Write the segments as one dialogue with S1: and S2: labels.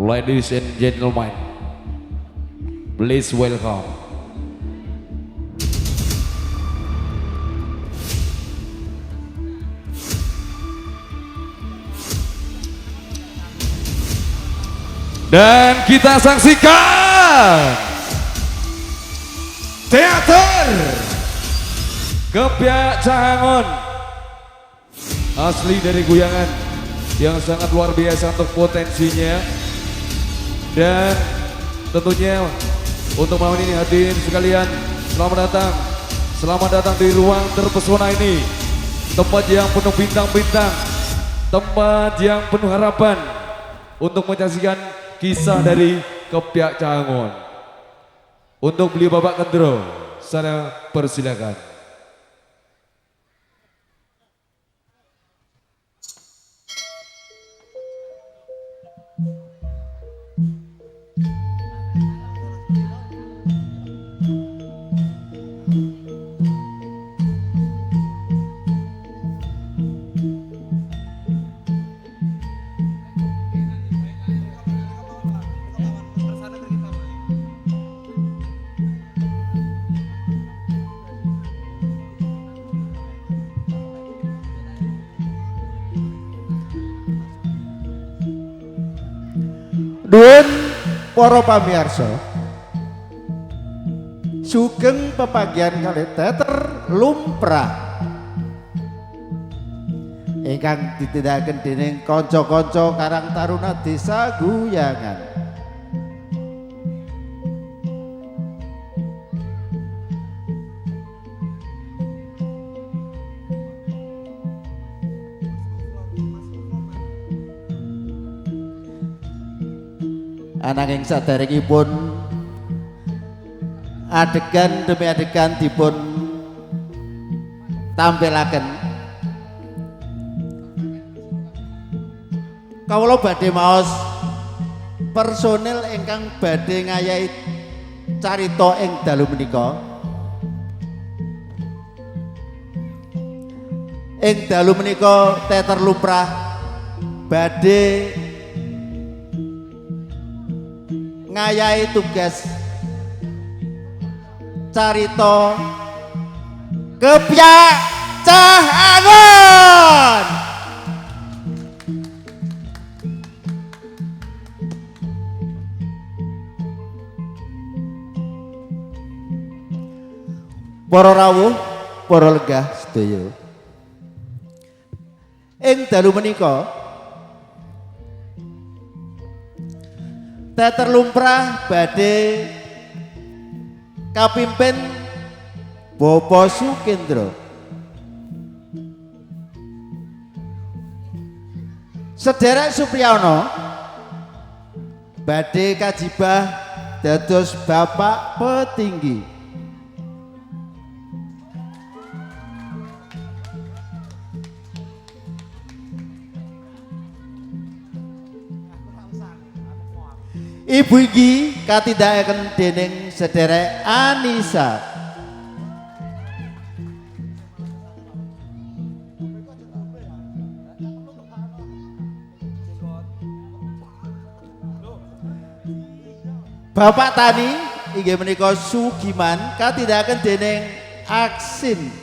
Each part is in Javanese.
S1: Ladies and gentlemen, please welcome dan kita saksikan teater Kepyak Cahangon, asli dari Guyangan, yang sangat luar biasa untuk potensinya. Dan tentunya untuk malam ini hadirin sekalian, selamat datang di ruang terpesona ini, tempat yang penuh bintang-bintang, tempat yang penuh harapan untuk menyaksikan kisah dari Kepyak Cahangon. Untuk beliau Bapak Kendro, saya persilakan.
S2: Nuwun para pamirsa, sugeng pepanggihan kalih teater lumrah ingkang ditindakaken dening kanca-kanca Karang Taruna Desa Guyangan. Ananging saderengipun adegan demi adegan dipun tampilaken, kawula badhe maos personil ingkang badhe ngayahi carita ing dalu menika. Ing dalu menika teater lumrah badhe ngayahi tugas carita Kepyak Cahangon. Para rawuh, para lenggah sedaya, ing dalu menika teater lumrah badhe kapimpin Bapak Sukendra. Sederek Supriyana badhe kajibah dados Bapak Petinggi. Ibu iki katindakaken dening sederek Anissa. Bapak Tani inggih menika Sugiman katindakaken dening Aksin.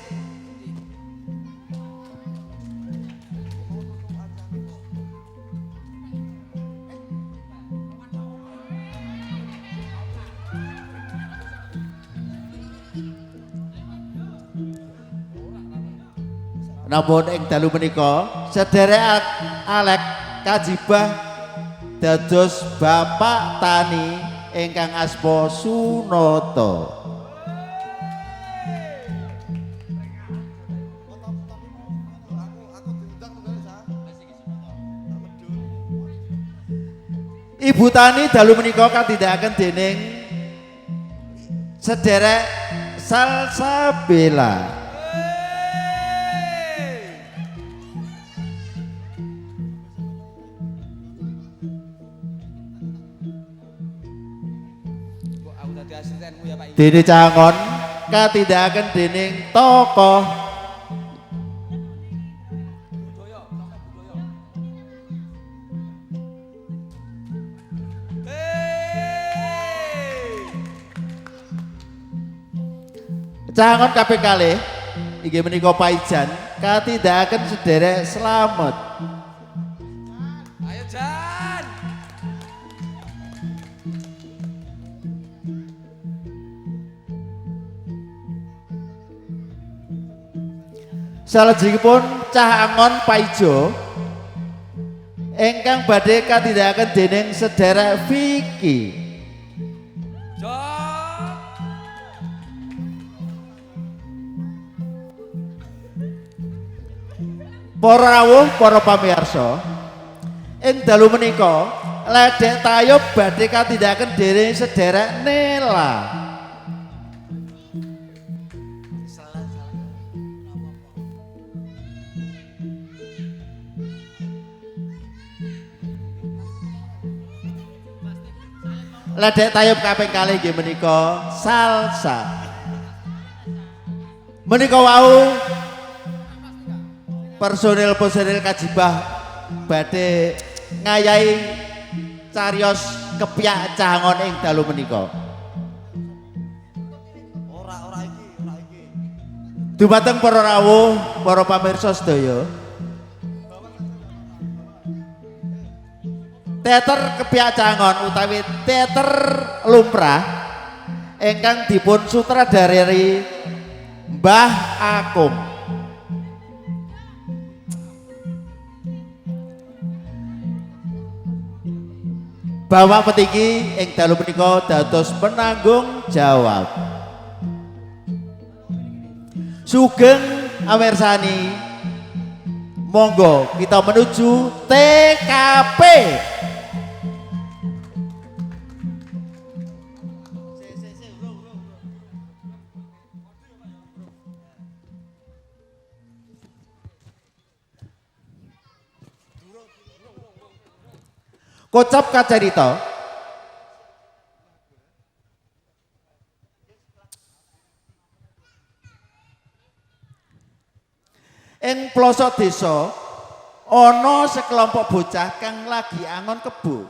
S2: Namun ing dalu menika sederek Alek kajibah dados Bapak Tani ingkang asma Sunata. Ibu Tani dalu menika katindakaken dening sederek Salsabella. Dene Cahangon katindakaken dening tokoh Cangon kaping kalih inggih menika Paijan katindakaken sederek slamet.
S1: Ayo Jan.
S2: Salajengipun Cah Angon Paijo ingkang badhe katindakaken dening sederek Vicky. Para rawuh, para pamirsa, ing dalu menika ledek tayub badhe katindakaken dening sederek Nela. Ledek tayub kaping kalih nggih menika Salsa. Menika wau personil Kajibah badhe ngayahi cariyos kepyak Cah Angon ing dalu menika. Ora iki. Dumateng para rawuh, para pamirsa sedaya. Teater kepyak Cah Angon utawi teater lumrah ingkang dipun sutradari Mbah Akum. Bapak Petiki ing dalu menika dados penanggung jawab. Sugeng amirsani, monggo kita menuju TKP. Kocap kacarita ing plosok desa ana sekelompok bocah kang lagi angon kebo.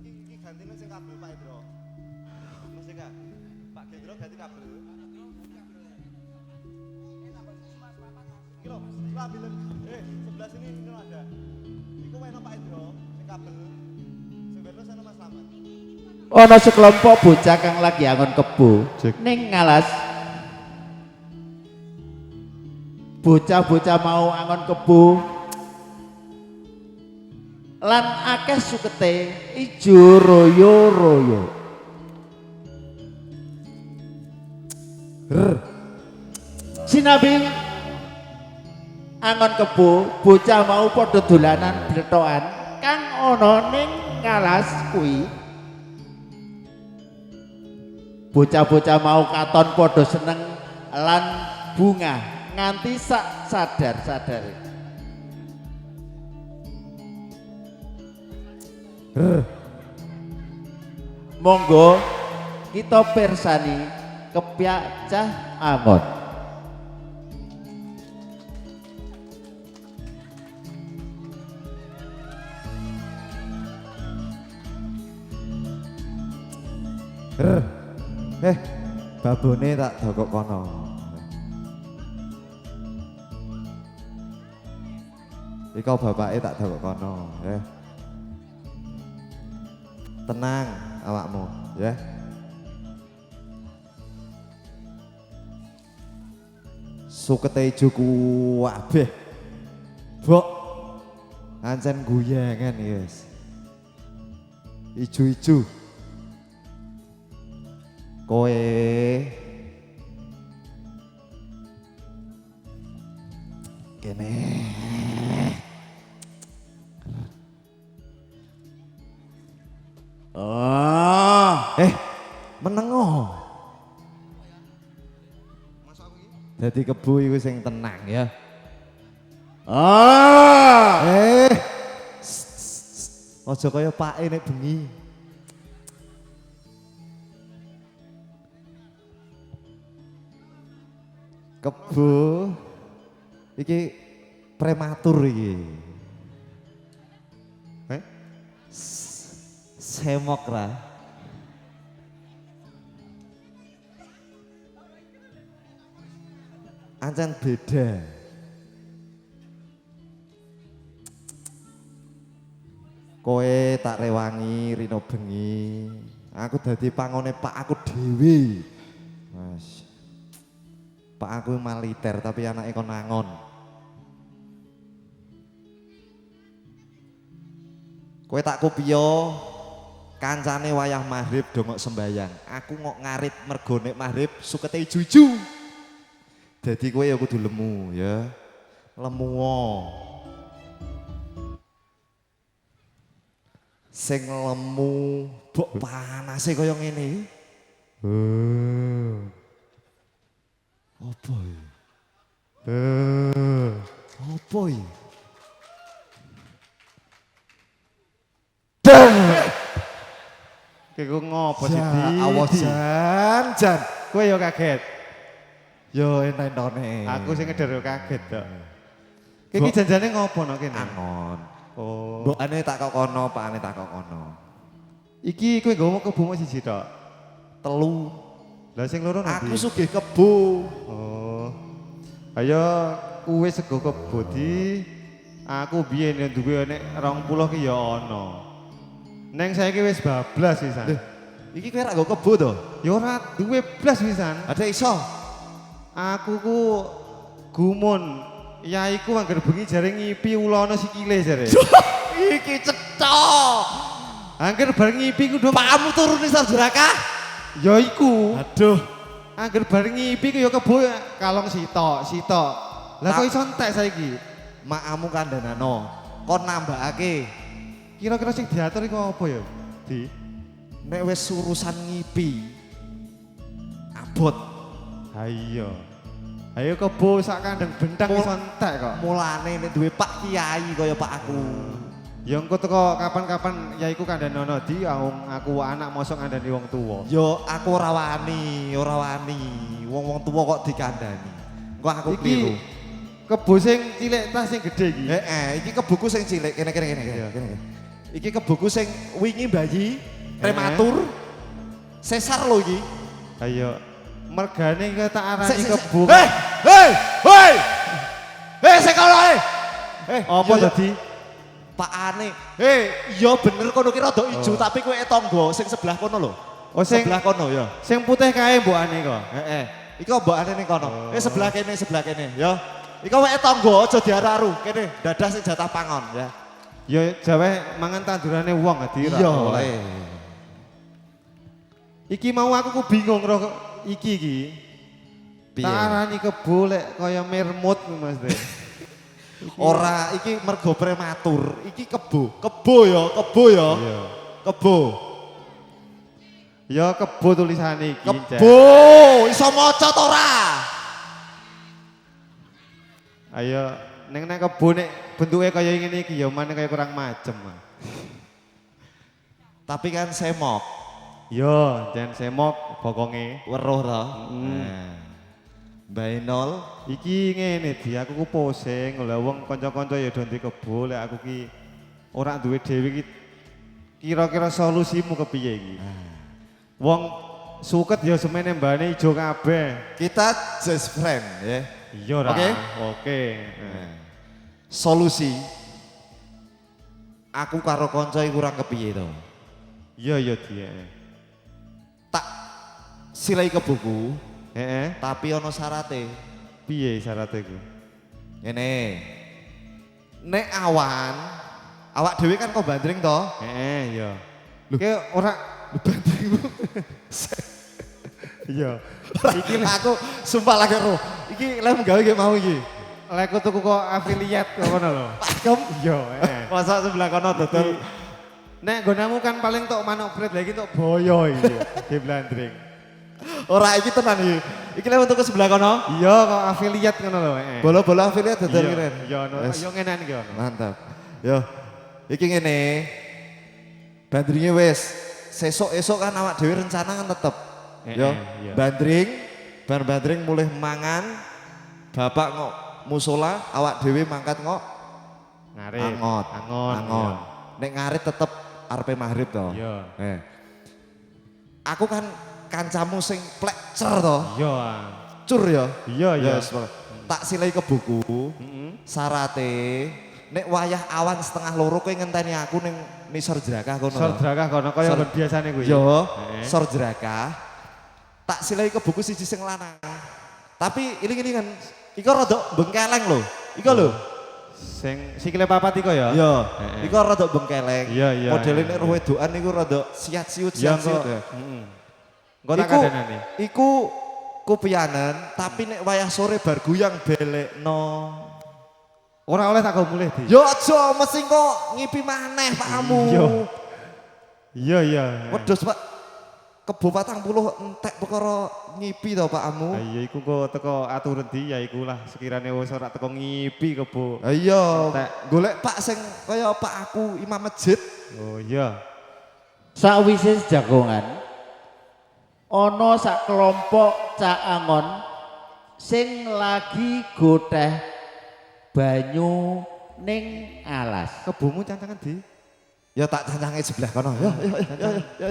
S2: Iki gantine sing kabel Pak Indro. Mas Eka, Pak Gendro ganti kabel. Iki lho, kabel. Sebelah sini ini ada. Iku weno Pak Indro, sing kabel. Sing wireless ana Mas Slamet. Ana sekelompok bocah kang lagi angon kebo ning ngalas. Bocah-bocah mau angon kebo lan akeh sukete ijo royo-royo. Sinabi angon kebo, bocah mau padha dolanan blethokan kang ana ning ngalas kuwi. Bocah-bocah mau katon padha seneng lan bunga nganti sak sadar-sadare. Monggo kita persani kepyak Cah Angon.
S3: Babone tak dokok kono. Iko bapake tak dokok kono, Tenang awakmu, ya. Sukete ijo kuwabeh. Bok. Ancen guyengan, yes. Ijo-ijo. Kowe kene menengo dadi kebu iku sing tenang ya. Aja kaya pake nek bengi. Kebo iki prematur iki. semok ra. Ancen beda. Kowe tak rewangi rino bengi. Aku dadi pangone pak aku dhewe. Mas. Pak aku maliter tapi anake kon nangon. Kowe tak kupiyo kancane wayah maghrib dongok sembayang. Aku ngok ngarit mergo nek maghrib sukete juju. Dadi kowe ya kudu lemu ya. Lemu. Sing lemu bok panase kaya ngene. Apa iki? Apa iki?
S2: Kek ngopo sih?
S3: Awas jan.
S2: Kowe yo kaget.
S3: Yo entek-entone.
S2: Aku sing ngeder yo kaget tok. Iki janjane ngopo nok kene?
S3: Angon.
S2: Oh.
S3: Mbokane tak kok kono, pakane tak kok kono.
S2: Iki kowe nggowo kebo siji tok.
S3: Telu.
S2: Lah sing loro nanti.
S3: Aku sugih kebo.
S2: Oh. Ayo kowe sego kebo di aku biyen yang duwe nek 20 ki ya ana. Neng saiki wis bablas pisan.
S3: Iki kowe ra nggo kebo to?
S2: Ya ora duwe blas pisan.
S3: Ada iso.
S2: Aku ku gumun. Yaiku anggar bengi jare ngipi ulono sikile jare.
S3: Iki cetha.
S2: Angger bareng ngipi ku dong.
S3: Pakmu turun isor jeraka.
S2: Ya iku.
S3: Aduh.
S2: Angger bareng ngipi ku ya kebo kalong sitok. Lah kok iso entek saiki?
S3: Makamu kandhanano. Kon nambahake.
S2: Kira-kira sing diatur iku apa ya? Di.
S3: Nek wis urusan ngipi. Abot.
S2: Ayo. Ayo kebo sak kandang bentang iso entek kok.
S3: Mulane nek duwe Pak Kiai kaya Pak aku.
S2: Ya engko teko kapan-kapan yaiku kandhanono di aku anak mosok ngandani wong tuwa.
S3: Yo aku ora wani. Wong-wong tuwa kok dikandani. Engko aku kliru.
S2: Kebo sing cilik tas sing gedhe iki.
S3: Iki kebuku sing cilik kene. Iki kebuku sing wingi bayi prematur. Sesar lho iki.
S2: Ayo mergane iki tak arani kebo.
S3: Hei, sekolah
S2: Apa dadi?
S3: Pakane. Iya bener kono ki rada ijo tapi kowe tangga sing sebelah kono lho.
S2: Oh sing
S3: sebelah kono ya.
S2: Sing putih kae mbokane kok.
S3: Iki mbokane ning kono. Sebelah kene ya. Iki kowe tangga aja diararu. Kene dadah sing jatah pangon ya.
S2: Ya jawe mangan tandurane wong adi ra.
S3: Iya.
S2: Iki mau aku ku bingung karo iki.
S3: Piye?
S2: Tak arani kebo lek kaya mermut Mas De.
S3: Ora iki mergo prematur. Iki kebo ya.
S2: Iya.
S3: Kebo.
S2: Ya kebo tulisane iki.
S3: Kebo, iso maca to ora?
S2: Ayo ning kebo nek bentuke kaya ngene iki ya mane kaya kurang macem.
S3: Tapi kan semok.
S2: Yo, jan semok bokonge.
S3: Weruh to. Bainol
S2: Iki ngene di aku ku pusing lha wong kanca-kanca ya do ndek kebo lek aku ki ora duwe dhewe ki kira-kira solusimu kepiye iki? Wong suket ya semene mbane ijo kabeh.
S3: kita just friend ya.
S2: Iya ra. Oke.
S3: Solusi aku karo kanca iki kurang kepiye to?
S2: Iya dia.
S3: Tak silai kebuku,
S2: Tapi
S3: tapi ono syarate.
S2: piye syaratnya ku?
S3: Ngene. Nek awan, awak dhewe kan kok bandring to?
S2: Iya. Ki ora banding. Iya.
S3: Iki aku sumpah lagi roh. Iki lem gawe ge mau iki.
S2: Lek tuku kok afiliat kok ngono lho.
S3: Pakem.
S2: Iya,
S3: Masa sebelah kono dodol.
S2: Nek gonamu kan paling tok manuk bread lagi tok boyo iki. Di blandring.
S3: Ora iki tenan iki. Iki lem untuk ke sebelah kono.
S2: Iya kok afiliat ngono lho.
S3: Bola-bola afiliat dodol
S2: Iya,
S3: keren.
S2: Iya, yo ngenan iki ono.
S3: Mantap. Yo. Iki ngene. Bandringe wis. Sesuk-esuk kan awak dhewe rencana kan tetep. Yo.
S2: Iya.
S3: Bandring, bar bandring mulih mangan. Bapak ngok musola, awak dhewe mangkat ngok
S2: Ngarit.
S3: angon.
S2: Angon.
S3: Nek ngarit tetep arepe maghrib to.
S4: Iya.
S3: Aku kan kancamu sing plekcer to.
S4: Iya.
S3: Cur ya.
S4: Iya, iya.
S3: Yes, tak silai ke buku. Sarate nek wayah awan setengah loro kowe ngenteni aku ning nisor jerakah kono.
S4: Sor drakah kono kaya
S3: Sor-
S4: nggon biasane kuwi.
S3: Yo,
S4: Heeh.
S3: sor jerakah. Tak silai ke buku siji sing lanang. Tapi iling-ilingan iku rada bengkeleng lho. Iku lho.
S4: Sing sikile papat iku ya?
S3: Yo,
S4: Heeh.
S3: iku rada bengkeleng.
S4: Iya, iya,
S3: Modele
S4: iya,
S3: nek
S4: iya.
S3: roh wedokan iku rada siat-siut
S4: Iya
S3: siat-siut
S4: kok.
S3: ya.
S4: Heeh. Engko tak
S3: Iku-
S4: kadenani.
S3: Iku kupianen, tapi nek wayah sore bar guyang belekno.
S4: Ora oleh tak go mulih, Di.
S3: Yo aja mesti kok ngipi maneh pakmu.
S4: Iya. Iya, iya.
S3: Wedhus Pak. Kebo 40 entek perkara ngipi to pakmu.
S4: Ah, iya iku kok teko aturan di ya iku lah sekiranya wis ora teko ngipi kebo.
S3: Ah, iya,
S4: Entek.
S3: golek Pak sing kaya Pak aku imam masjid.
S4: Oh iya.
S2: Sakwise jagongan ana sak kelompok cak angon sing lagi goteh banyu ning alas.
S3: Kebomu cancangan di. Ya tak cancange sebelah kono. Ya, ya.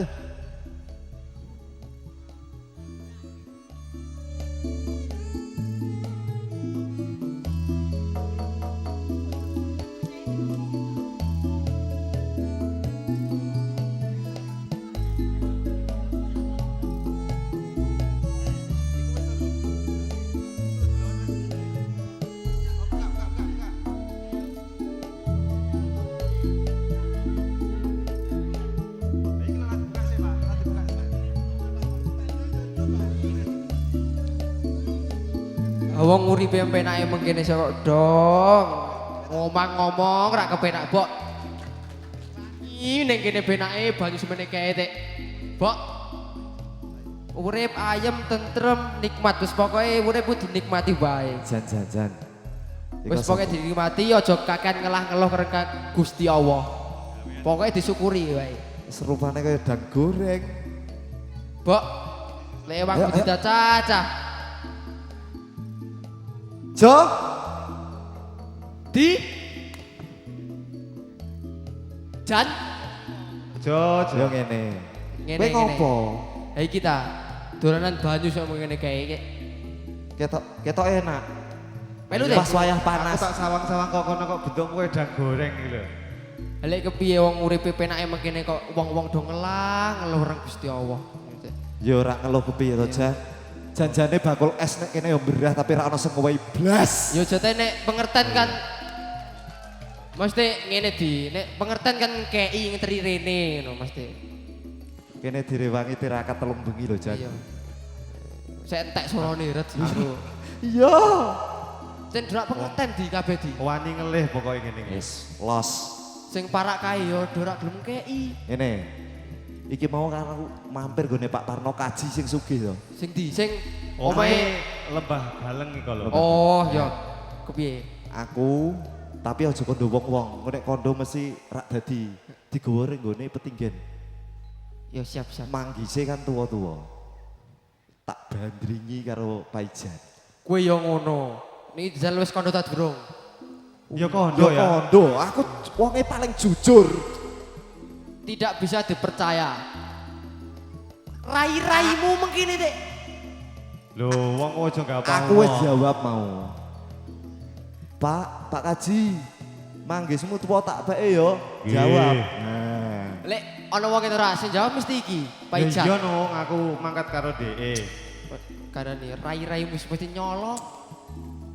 S5: Wong uripe penake mengkene kok dong. Ngomong-ngomong ra kepenak, Bok. Ih ning kene penake banyu semene kae tek. Bok. Urip ayem tentrem nikmat wis pokoke urip ku dinikmati wae.
S3: Jan.
S5: Wis pokoke dinikmati aja kakean ngelah-ngeluh karena Gusti Allah. Pokoke disyukuri wae.
S3: Serupane kaya dang goreng.
S5: Bok. Lewang
S3: Ayo,
S5: budi
S3: ayo.
S5: cacah.
S3: Jo,
S5: Di Jan
S4: Jo,
S3: yo ngene.
S5: Ngene,
S3: Kowe
S5: ngene.
S3: ngopo?
S5: Hai kita dolanan banyu sok ngene kae.
S3: Ketok enak.
S5: Melu teh.
S3: Pas wayah
S4: Aku
S3: panas.
S4: tak sawang-sawang kok kono kok bentukmu wedang goreng iki lho.
S5: Lek kepiye wong uripe penake mengkene kok wong-wong do ngelah ngeluh rang Gusti Allah.
S3: Ya ora ngeluh kepiye to, Jan. Janjane bakul es nek kene yo berah tapi ra ono sing ngowahi blas.
S5: Yo jate nek pengertian kan mesti ngene di, nek pengertian kan kei ngeteri rene ngono mesti.
S3: Kene direwangi tirakat telung bengi lho, Jan.
S5: Iya. Saya entek sorone ret aku.
S3: Iya.
S5: Sen drak pengertian di kabeh di.
S4: Wani ngelih pokoke ngene iki.
S3: Yes, los.
S5: Sing parak kae yo do rak gelem kei.
S3: Ini. Iki mau kan aku mampir gone Pak Parno kaji sing sugih to.
S5: Sing di sing
S4: Omahe Lembah Galeng iki lho.
S5: Oh, ya. Kepiye?
S3: Aku tapi aja kondo wong-wong. Nek kondo mesti rak dadi digawa ring gone petinggen.
S5: Ya siap-siap.
S3: Manggise kan tua-tua. Tak bandringi karo Paijan.
S5: Kowe yo ngono. Niki dijal wis kondo ta durung?
S4: Ya kondo ya.
S3: Kondo, aku wonge paling jujur.
S5: Tidak bisa dipercaya. Rai-raimu mengkini dek.
S4: Lho, wong aja gampang.
S3: Aku wis jawab mau. Pak Kaji, manggismu tua tak bae yo.
S4: Nggih.
S3: Jawab. Nah.
S5: Lek ana wong ora sing jawab mesti iki. Pak
S4: Ya
S5: Ijan.
S4: iya no, aku mangkat karo DE.
S5: Karena nih rai-raimu wis mesti nyolong.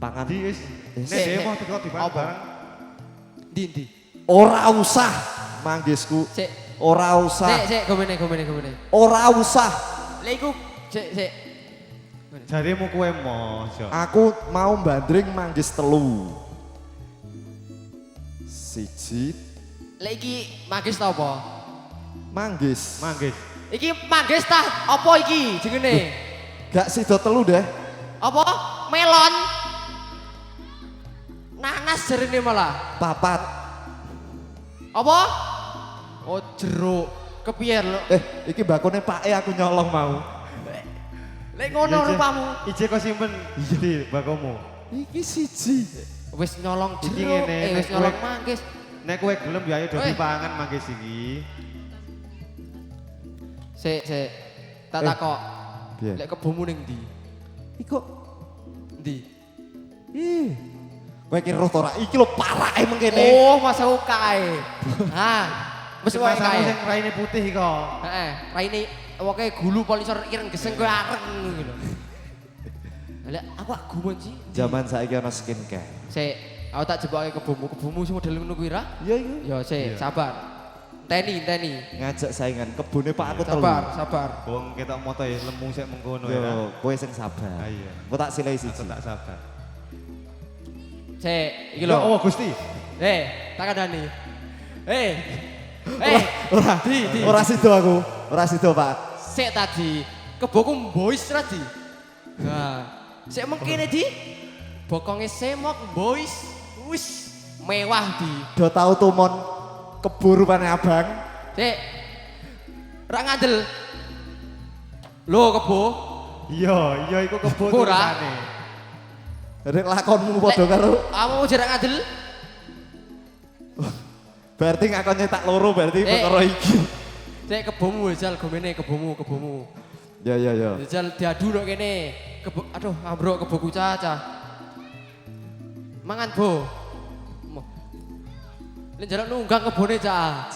S3: Pangan.
S4: Di wis. Nek
S5: Sik,
S4: DE
S5: sik.
S4: mau teko di
S5: Apa?
S4: bareng.
S5: Ndi.
S3: Ora usah manggisku.
S5: Sik.
S3: Ora usah.
S5: Sik, gomene.
S3: Ora usah.
S5: Lek iku sik.
S4: Jarimu kowe mojo.
S3: Aku mau bandring manggis telu. Siji
S5: Lek iki manggis ta apa?
S3: manggis.
S4: Manggis.
S5: Iki manggis ta apa iki jenenge?
S3: Gak sido telu deh.
S5: Apa? Melon. Nanas jarine malah.
S3: Papat.
S5: Apa? Oh jeruk. Kepiye lho?
S3: Iki bakone Pak aku nyolong mau.
S5: Lek ngono rupamu.
S4: Ije kok simpen di bakomu.
S3: Iki siji.
S5: Wis nyolong
S4: Iki
S5: jeruk,
S4: ngene,
S5: wis
S4: nek
S5: nyolong
S4: kowe-
S5: manggis.
S4: Nek kowe gelem ya ayo do
S5: Weh.
S4: dipangan mangke siki.
S5: Sik. Tak takok.
S3: Piye?
S5: Lek kebomu ning ndi?
S3: Iku
S5: Ndi?
S3: ih. Kowe ki roh to ora iki lho parake mengkene.
S5: Oh, masa kae. Hah. Wis wae
S4: Masamu
S5: kae.
S4: sing raine putih kok.
S5: Heeh, raine woke gulu polisor ireng geseng kowe areng ngono lho. Lah aku gumun sih.
S3: Zaman saiki ana skincare.
S5: Sik, aku tak jebake kebomu sing model ngono kuwi ra?
S3: Iya iya.
S5: Ya sik, sabar. Enteni.
S3: Ngajak saingan kebune Pak aku telu.
S5: Sabar.
S4: Wong ketok moto ya lemu sik mengkono ya.
S3: Yo, kowe sing sabar.
S4: Ah, iya.
S3: Engko tak silai
S4: Aku
S3: siji.
S4: tak sabar.
S5: Sik, iki
S4: Ya
S5: lho.
S4: Allah Gusti.
S5: Tak kandhani.
S3: Ora,
S5: Di.
S3: ora sido aku. Ora sido, Pak.
S5: Sik tadi, keboku boys ra di. Nah, sik mengkene di. Bokonge semok boys. Wis mewah di.
S3: Do tau tumon keburu pane Abang.
S5: Sik. Ra ngandel. Lho kebo.
S4: Iya iku kebo
S5: Ora.
S4: tulisane.
S3: Rek lakonmu padha karo
S5: Kamu jarak ngandel.
S3: berarti ngakon nyetak loro berarti perkara iki.
S5: Sik kebomu jal gomene kebomu.
S3: Ya.
S5: Jal diadu nek kene. Aduh, ambruk keboku cacah. Mangan, Bo. Nek jarak nunggang kebone cah.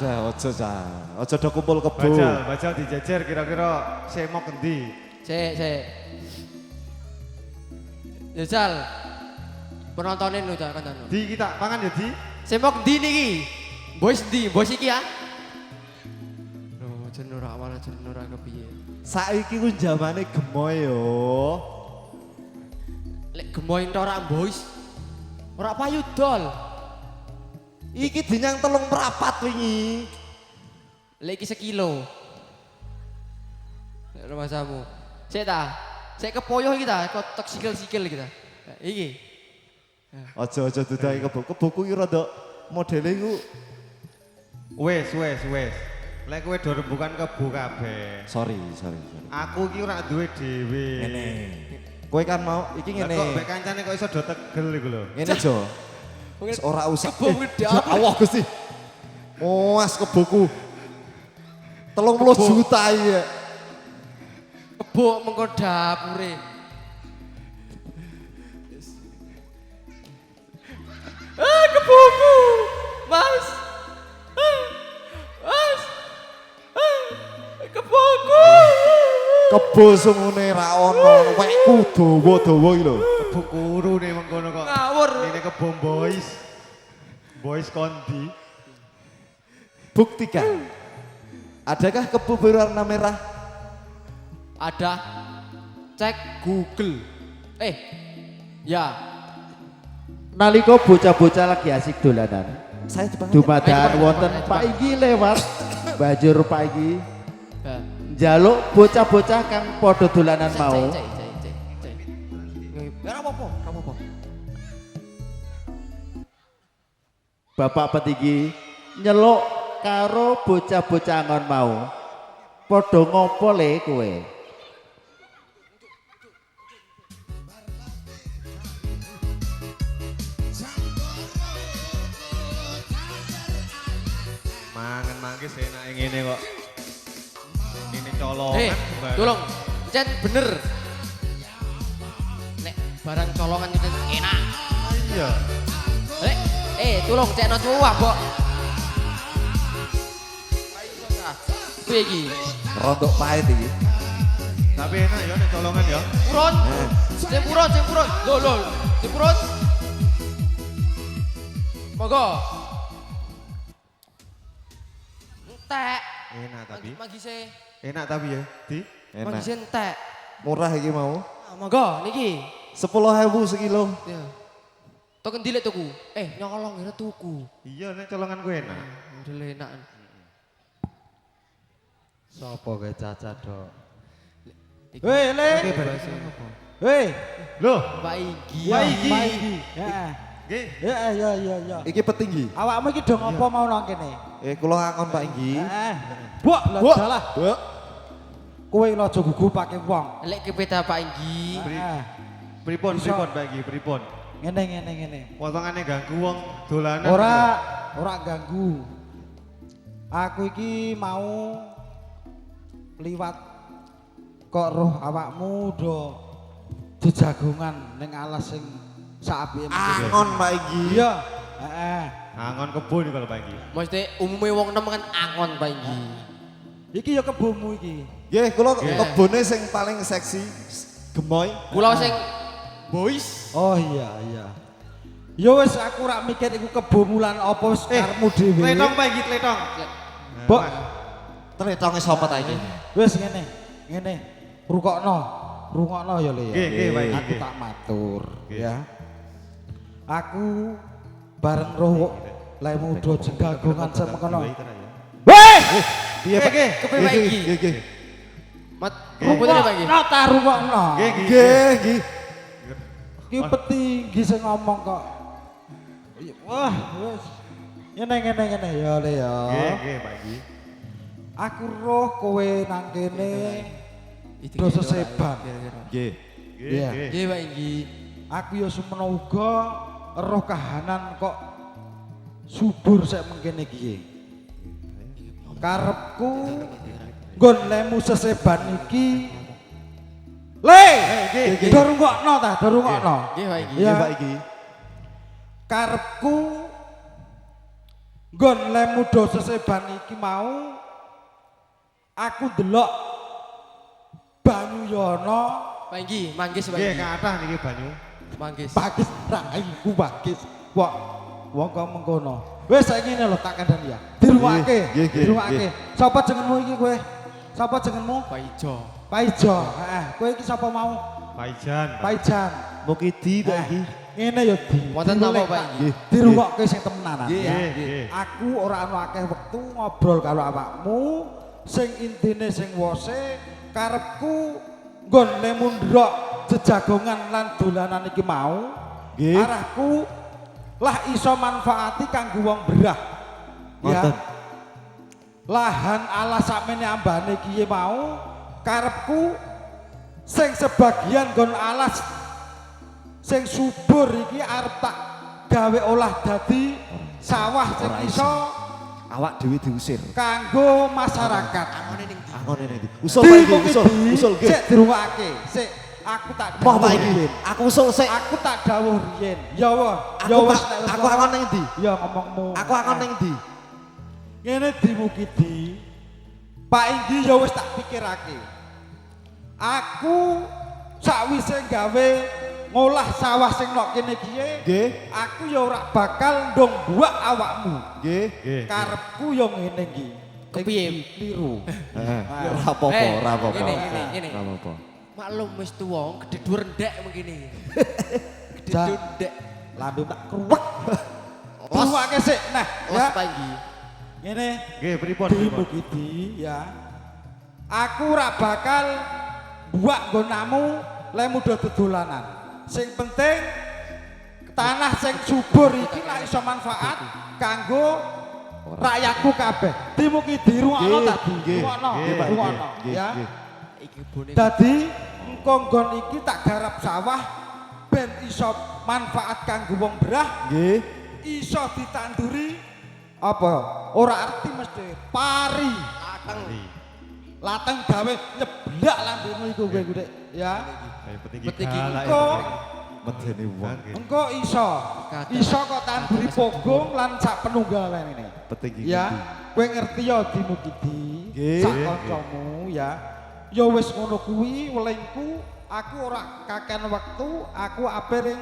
S3: Aja do kumpul kebo.
S4: Bajal dijejer kira-kira semok endi.
S5: Sik. Jal. Penontonin lho cah kan.
S4: Di kita pangan ya di.
S5: Semok ndi niki? Boys ndi? Boys iki ya? Loh, jenur awal jenur kepiye?
S3: Saiki ku zamane gemoy yo.
S5: Lek gemoy entuk ora boys. Ora payu dol.
S3: Iki dinyang 3 merapat wingi.
S5: Lek iki sekilo. Lek rumasamu. Sik ta. Sik kepoyo iki ta, kotok sikil-sikil iki ta. Iki.
S3: Aja dudahi kebo. Keboku iki rada modele iku.
S4: Wes. Lek kowe do rembukan kebo kabeh.
S3: Sorry.
S4: Aku iki ora duwe dhewe.
S3: Ngene. Kowe kan mau iki
S4: Lah
S3: ngene.
S4: kok mek kancane kok iso do tegel iku lho.
S3: Ngene Jo. Wis ora usah.
S5: Kebo gede
S3: Ya
S5: apa?
S3: Allah Gusti. Muas keboku. 30 juta iya.
S5: Kebo mengko dapure. Keboku. Mas. Keboku.
S3: Kebo sungune ra ono. Wekku dawa-dawa iki lho.
S4: Kebo kurune mengkono kok.
S5: Ngawur.
S4: Ini kebo boys. Boys kondi.
S3: Buktikan. Adakah kebo berwarna merah?
S5: Ada. Cek Google. Ya.
S2: Nalika bocah-bocah lagi asik dolanan.
S3: Saya dipangan.
S2: Dumadakan
S5: Ayo,
S2: wonten
S5: ayo,
S2: Pak Igi lewat. Banjur Pak Igi
S5: Ya.
S2: njaluk bocah-bocah kang padha dolanan mau.
S5: Ora apa-apa.
S2: Bapak Petigi nyeluk karo bocah-bocah ngon mau. Padha ngopo le kowe?
S4: Mangan mangke senake ngene kok. Ini colongan. sembarang.
S5: Tolong. Cen bener. Nek barang colongan itu enak.
S4: Iya.
S5: Tolong cekno cuwah, Bok. Piye iki?
S3: Rontok pahit iki.
S4: Tapi enak ya nek colongan ya.
S5: Purun. Sing purun. Lho. Sing purun. Monggo. Entek.
S4: Enak tapi.
S5: Magise.
S4: Enak tapi ya, Di.
S5: Magise
S3: Enak.
S5: entek.
S3: Murah iki mau.
S5: Monggo niki.
S3: 10.000 sekilo.
S5: Ya. Tok endi lek tuku? Nyolong ngene tuku.
S4: Iya nek colongan ku enak.
S5: Model enak.
S2: Sopo ge caca dok?
S6: Hei, Le. Hei,
S4: Loh,
S5: Pak Igi.
S6: Pak Igi. Ya.
S4: nggih.
S6: Ya.
S3: Iki petinggi.
S6: Awakmu iki do ngopo mau nang kene?
S3: Kula ngakon Pak Inggi.
S6: Buk,
S3: Buk.
S6: dalah.
S3: Buk.
S6: Kowe lho aja gugu pake wong.
S5: Lek kepeta Pak Igi.
S4: Pripun
S6: Iso.
S4: Pak iki, pripun?
S6: Ngene.
S4: Potongane ganggu wong dolanan.
S6: Ora ora ganggu. Aku iki mau liwat kok roh awakmu do jejagongan ning alas sing saapike.
S3: Angon Pak Inggi.
S6: Iya, heeh.
S4: Angon kebun iki kalau Pak Inggi.
S5: Mesti umume wong nem kan angon Pak Inggi.
S6: Iki ya kebomu iki.
S3: Nggih, kula kebune sing paling seksi gemoy.
S5: Kula sing boys.
S6: Oh iya. Ya wis aku rak mikir iku kebomu lan apa wis karepmu dhewe.
S4: Tletong Pak Inggi, tletong.
S6: Mbok,
S3: Tretonge sapa ta iki?
S6: wis ngene. Rungokno ya Le.
S4: Nggih, Pak Inggi.
S6: Aku tak matur ya. Aku bareng roh lemu do jegagongan semekono. Weh!
S3: Piye Pak?
S5: Kepiye Pak Inggi?
S3: Nggih.
S5: Mat, rupane Pak Inggi.
S6: Nata rungokno.
S3: Nggih.
S6: Ki petinggi sing ngomong kok. Wah, wis. Ngene ya Le ya.
S4: Nggih, Pak Inggi.
S6: Aku roh kowe nang kene do seseban.
S3: Nggih.
S6: Iya.
S5: Nggih Pak Inggi.
S6: Aku ya semena uga roh kahanan kok subur sek mengkene iki. Karepku nggon lemu seseban iki. Le, dorungokno ta, dorungokno.
S5: Nggih Pak Inggi.
S6: Ya.
S3: Nggih Pak Inggi.
S6: Karepku nggon lemu do seseban iki mau aku delok Banyu Yono
S5: Pak Inggi, manggis Pak
S4: Nggih,
S5: Inggi.
S4: kathah niki banyu.
S5: Manggis.
S6: bagis raiku bagis. Wah, wong kok mengkono. Wis saiki ngene lho tak kandhani ya. Dirungake,
S3: Nggih,
S6: dirungake. Sapa jenengmu iki kowe? Sapa jenengmu?
S5: Pak Ijo.
S6: Pak Ijo. Heeh, kowe iki sapa mau?
S4: Pak Ijan.
S6: Pak Ijan.
S3: Mukidi Pak Inggi.
S6: Ngene ya di.
S5: Wonten napa Pak Inggi?
S6: Dirungokke sing temenanan.
S3: Nggih.
S6: Ya.
S4: Nggih.
S6: Aku ora ana akeh wektu ngobrol karo awakmu. Sing intine sing wose karepku nggon lemu ndrok jejagongan lan dolanan iki mau.
S3: Nggih.
S6: Arahku lah iso manfaati kanggo wong berah.
S3: Ngoten.
S6: Lahan alas sakmene ambane kiye mau karepku sing sebagian nggon alas sing subur iki arep tak gawe olah dadi sawah sing iso
S3: Awak dhewe diusir.
S6: kanggo masyarakat.
S3: Angon ini. Usul Pak Inggi, usul nggih.
S6: Sik dirungokake. Sik aku tak
S3: Moh Pak
S6: dawuh
S3: Inggi.
S6: riyen.
S3: Aku usul sik.
S6: Aku tak dawuh riyen. Ya wah, ya
S3: Aku
S6: wis
S3: Pak,
S6: nek wis
S3: aku
S6: ngomong.
S3: angon ning ndi?
S6: Ya ngomongmu.
S3: Aku angon ning ndi?
S6: Ngene dimukidi. Pak Inggi ya wis tak pikirake. Aku sakwise gawe ngolah sawah sing nok kene kiye,
S3: Nggih.
S6: aku ya ora bakal ndong buak awakmu.
S3: Nggih.
S4: Nggih.
S6: Karepku ya ngene iki.
S5: Kepiye?
S6: Kliru.
S3: Heeh. Ora apa-apa,
S5: Eh,
S3: ora apa-apa.
S5: ngene.
S3: Ora apa-apa.
S5: Maklum wis tuwa, gede dhuwur ndek mengkene. Gede
S6: Ja.
S5: dhuwur ndek.
S6: Lambe tak kruwek. Dirungokake sik. Nah,
S5: Os
S6: ya.
S5: Pak Inggi.
S6: Ngene.
S4: Nggih, pripun?
S6: Dimukidi ya. Aku ora bakal buak nggonamu lemu do dodolanan. Sing penting tanah sing subur iki lah iso manfaat kanggo rakyatku kabeh. Dimukidi rungokno
S3: Nggih,
S6: tadi.
S3: nggih,
S6: Rungokno,
S3: nggih, Pak,
S6: rungokno
S3: nggih,
S6: ya.
S3: nggih.
S5: Iki bone.
S6: Dadi engko nggon iki tak garap sawah ben iso manfaat kanggo wong berah,
S3: Nggih.
S6: iso ditanduri apa? Ora arti mesti pari. Lateng gawe nyeblak lambemu iku kowe Dek, ya.
S5: Petinggi
S6: Engko
S3: Medeni wong.
S6: engko iso kok tanduri pogong lan sak penunggal ini.
S3: Petinggi.
S6: Ya, kowe ngerti ya dimukidi
S3: Nggih.
S6: sak kancamu ya. Ya wis ngono kuwi welingku aku ora kakean wektu, aku ape ring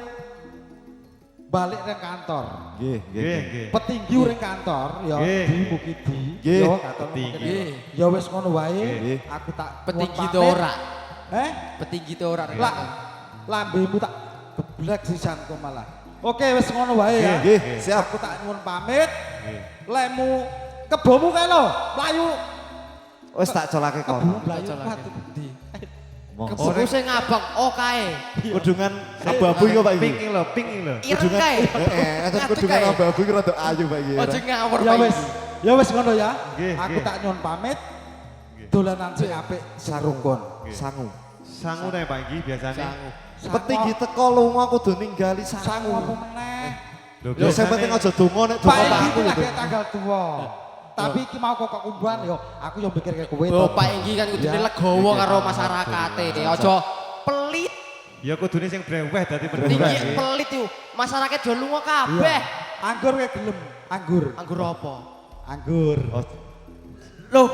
S6: balik ring kantor.
S3: Nggih,
S4: Nggih, nggih.
S6: Petinggi ring kantor ya
S4: Nggih.
S6: dimukidi.
S3: Nggih.
S6: Ya katon
S4: Petinggi.
S5: Nggih.
S6: ya wis ngono wae.
S3: Nggih.
S6: Aku tak
S5: Petinggi
S6: nuwun
S5: to
S6: pamit.
S5: ora? Petinggi to ora?
S6: Lah, lambemu tak geblek sisanku malah. Oke, wis ngono wae ya.
S3: Nggih, siap.
S6: Aku tak nyuwun pamit. Lemu kebomu kae lho, mlayu.
S3: Wis tak colake
S6: Kebomu
S3: kono.
S6: mlayu
S5: Colake.
S6: kuat ndi.
S5: Keboku sing abang, oh kae.
S3: Kudungan abu-abu iki Pak
S4: Pink
S3: Inggi.
S4: iki lho, pink iki lho.
S5: Ireng kae.
S3: Enten
S5: Ngadeg
S3: kudungan
S5: kae.
S3: abu-abu iki rada ayu Pak Inggi.
S5: Aja ngawur
S6: Ya
S5: Pak
S6: wis.
S5: Inggi.
S6: Ya wis ngono ya.
S4: Nggih,
S6: Aku
S4: nggih.
S6: tak nyuwun pamit. Dolanan sing apik sarukun.
S3: Sangu.
S4: Sangu ta Pak Inggi biasane.
S5: Sangu.
S3: Petinggi teko lunga kudu ninggali
S6: Sangu
S3: sangu.
S6: apa meneh?
S3: Ya sing penting aja donga nek
S6: Pak
S3: donga
S6: Enggi
S3: aku
S6: iki
S3: lho.
S6: lagi tanggal tua. Tapi iki mau kok kumpulan yo aku yo mikir kayak kowe.
S5: Oh, Pak Enggi kan kudune legowo karo masyarakate. Aja pelit.
S4: Ya kudune sing breweh dadi
S5: Tinggi
S4: breweh.
S5: pelit yo. Masyarakat do lunga kabeh.
S6: Anggur kayak gelem, anggur.
S5: Anggur apa?
S6: Anggur.
S5: Loh,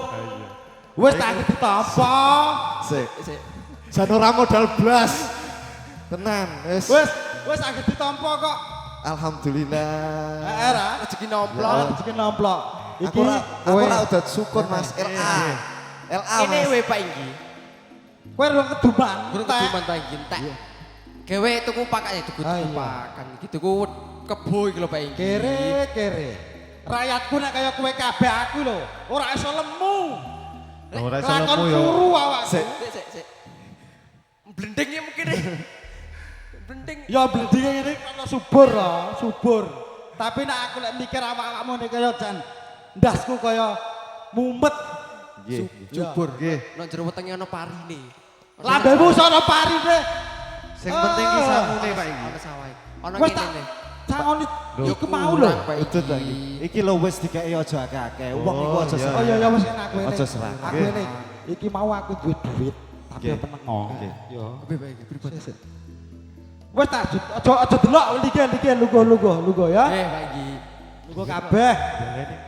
S6: Wes tak ngerti apa.
S3: Sik. Jan ora modal blas. Tenan, wis.
S6: Wes tak ngerti tampa kok.
S3: Alhamdulillah.
S6: Era.
S5: rezeki nomplok.
S6: Rezeki nomplok.
S3: Aku ora udah syukur Mas. LA. LA
S5: Ini
S3: Mas.
S5: we Pak Enggi.
S6: Kowe rong keduman.
S5: Guru
S6: entek.
S5: keduman Pak Enggi entek. Gawe tuku pakan ya tuku
S6: Ah, iya.
S5: pakan. Iki tuku kebo iki lho Pak Enggi.
S6: Kere. Rakyatku nek kaya kowe kabeh aku lho, ora iso lemu.
S4: Ora iso
S6: Lakon
S4: lemu yo.
S6: turu awakku.
S3: Sik.
S5: Sik. Blendingnya mungkin nih. Blending.
S6: Ya blendinge ngene ana subur lho, subur. Tapi nek aku lek mikir awak-awakmu nek kaya jan ndasku kaya mumet.
S3: Nggih.
S5: Jubur.
S3: Nggih.
S5: Nang jero wetenge ana parine.
S6: Lambemu sono parine.
S4: Sing penting ki samune Pak Enggi.
S5: Ana sawahe. Ana
S6: Wes
S5: ngene
S6: tak
S5: nih.
S6: cangoni iku mau lho.
S3: Udut lagi. Iki lho wis dikeki aja akeh-akeh. Wong iku aja
S4: iya.
S6: Oh iya wis enak kowe.
S3: Aja serah.
S6: Aku ini iki mau aku duwe duit tapi
S3: Nggih.
S6: teneng.
S3: Nggih.
S6: Yo.
S5: Kepe Pak Enggi pripun?
S6: Wes tak aja delok lige lugo ya.
S5: Pak Enggi.
S6: Lugo kabeh.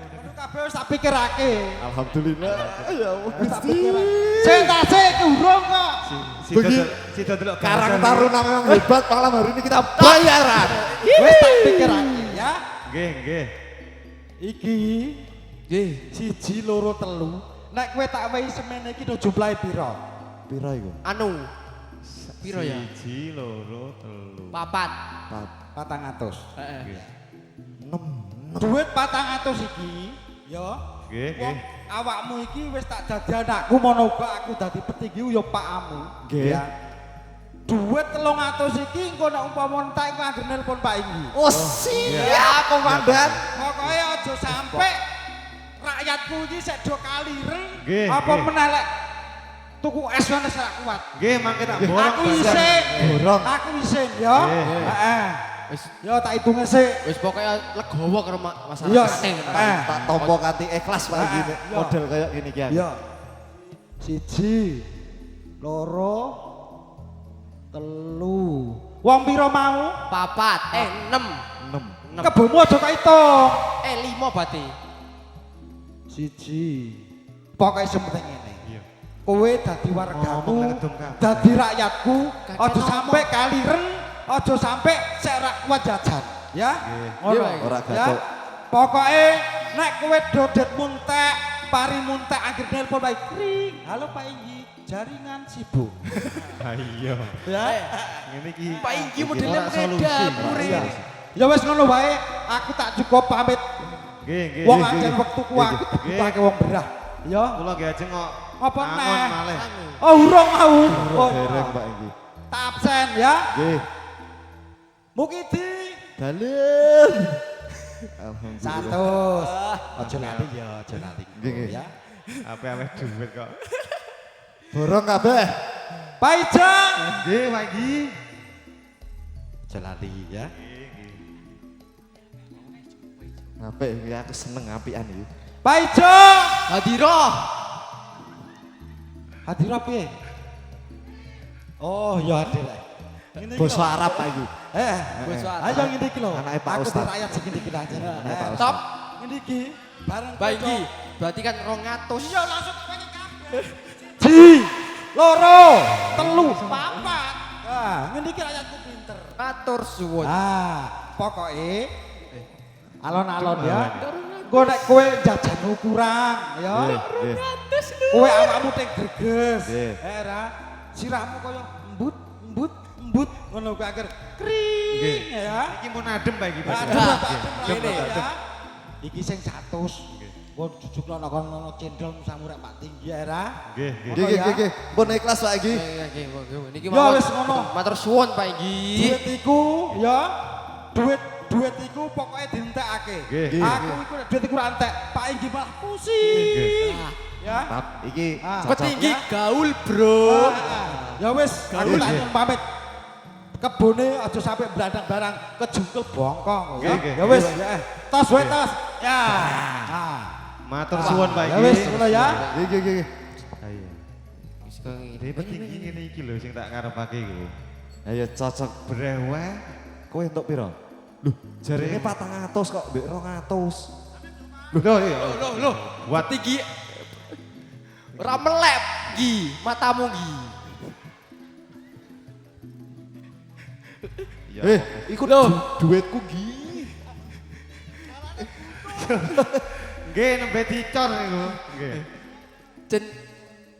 S6: Lugo kabeh wis tak pikirake.
S3: Alhamdulillah. Ya Allah.
S6: Wis tak pikirake. Sing tasih iki urung kok.
S4: Sida delok
S3: Karang Taruna memang hebat, malam hari ini kita bayaran.
S6: Wis tak pikirake ya.
S4: Nggih.
S6: Iki
S5: Nggih.
S6: 1 2 3. Nek kowe tak wehi semene iki do jumlahe pira?
S3: Pira iku?
S5: Anu. Piro ya?
S4: 1 2 3.
S5: Papat.
S6: 400.
S5: Heeh.
S3: 6.
S6: Duit 400 iki ya.
S4: Nggih.
S6: Wong awakmu iki wis tak dadi anakku mono uga aku dadi petinggi ya pakmu.
S3: Nggih.
S6: Ya. Duit 300 iki engko nek umpama entek engko anggere nelpon Pak Inggi.
S3: Oh siap komandan.
S6: Pokoke aja sampe rakyatku iki sik do kalireng
S4: Nggih,
S6: apa
S4: nggih.
S6: meneh lek tuku es wis ora kuat.
S4: Nggih, mangke tak borong.
S6: Aku isin.
S3: Borong.
S6: Aku isin ya.
S4: Nggih.
S6: Heeh.
S5: Wis
S6: Ya tak hitunge sik.
S5: wis pokoke legowo karo
S6: Iya.
S5: masyarakat.
S3: Tak tompo kanthi ikhlas Pak iki nek
S6: Iya.
S3: model kayak gini iki.
S6: Ya. 1 2 3. Wong pira mau?
S5: Papat. 6.
S3: 6.
S6: Kebomu aja kok itung.
S5: 5 berarti.
S6: 1. Pokoke sementing ngene.
S4: Iya.
S6: Kowe dadi wargaku,
S4: Ngomong nek gedung kabeh.
S6: dadi rakyatku,
S5: Kakek
S6: aja
S5: ngomong.
S6: sampe kalireng, aja sampe sek ra kuat jajan, ya? Ngono.
S5: Iya, Pak.
S3: Ora
S6: Ya.
S3: gatuk.
S6: Pokoke nek kowe dodet muntek, pari muntek anggere nelpon bae. Kring. Halo Pak Inggi, jaringan sibuk.
S4: Ha iya.
S6: Ya.
S4: Ngene iki.
S5: Pak Inggi modelnya
S4: Ora solusi,
S5: beda,
S4: Pak.
S5: Puri.
S6: Iya. Ya wis ngono wae, aku tak cukup pamit.
S4: Nggih.
S6: Wong anjen wektuku aku dibutake wong berah. Ya.
S4: Kula nggih ajeng kok.
S6: Apa
S4: angon
S6: neh?
S4: malih.
S6: Oh, urung mau. Oh,
S3: Dereng Pak iki.
S6: tak absen ya.
S3: Nggih.
S6: Mukidi.
S3: Dalem. Alhamdulillah.
S6: 100. Aja lali ya, aja lali.
S3: Nggih, nggih.
S6: Ya.
S4: Ape-ape duit kok.
S3: Borong kabeh.
S6: Pak Ijang.
S4: Nggih, Pak Enggi.
S6: Aja lali ya.
S3: Apik iki aku seneng apian iki.
S6: Pak Ijang.
S5: Hadiro.
S6: Hadir piye? Oh, ya hadir. Ngene iki
S3: Basa
S6: lho.
S3: Arab Pak iki.
S5: Basa Arab.
S6: Ayo ngene iki lho.
S3: Anake Pak
S6: Aku di
S3: Ustad.
S6: rakyat segini iki aja.
S3: Anake Pak
S5: Top.
S6: Ngene iki bareng
S5: Pak Enggi. Berarti kan 200.
S6: Iya langsung pengen kabeh. Ji, loro, telu, papat. Nah, ngene iki rakyatku pinter.
S5: Matur suwun.
S6: Pokoke alon-alon ya. Engko nek kowe jajanmu kurang ya.
S3: Nggih.
S6: Kowe awakmu teng greges.
S3: Nggih.
S6: Era sirahmu kaya embut ngono kuwi akhir kring
S4: Nggih.
S6: ya.
S4: Iki mun adem Pak iki. Pak.
S6: Aduh,
S5: Nah,
S6: Pak,
S5: ini.
S6: ya. Iki sing 100. Nggon jujukno kono cendol samurai Pak Tinggi era.
S4: Nggih.
S3: Nggih nggih. Pun ikhlas Pak iki.
S5: Niki
S6: Ya,
S5: mawon.
S6: wis ngono.
S5: Matur suwun Pak Enggi.
S6: Duit iku ya duit iku pokoknya dientekake.
S4: Nggih.
S6: Aku iku nek duit iku ora entek, Pak Inggi malah pusing. Ya.
S3: Tap iki
S6: Ah.
S5: Petinggi gaul, Bro.
S6: Ya wis, aku tak nyuwun pamit. kebune aja sampai barang-barang kejungkel bongkong ya.
S4: Oke,
S6: Ya wis.
S4: oke.
S6: Tos wae tos. Ya. Nah.
S4: Matur suwun Pak
S6: Ya
S4: iki.
S6: wis ngono ya.
S3: Iki.
S4: Ayo.
S5: Wis kok
S4: Ribet iki ngene iki lho sing tak karepake iku.
S3: Ayo cocok.
S4: Breweh.
S3: Kowe entuk piro? Loh, jarine 400 kok mbek 200.
S5: Loh, buat tinggi. Ora melep, Gi, matamu Gi.
S3: Iku duitku gi.
S4: Nggih nembe dicor niku. Nggih.
S5: Jen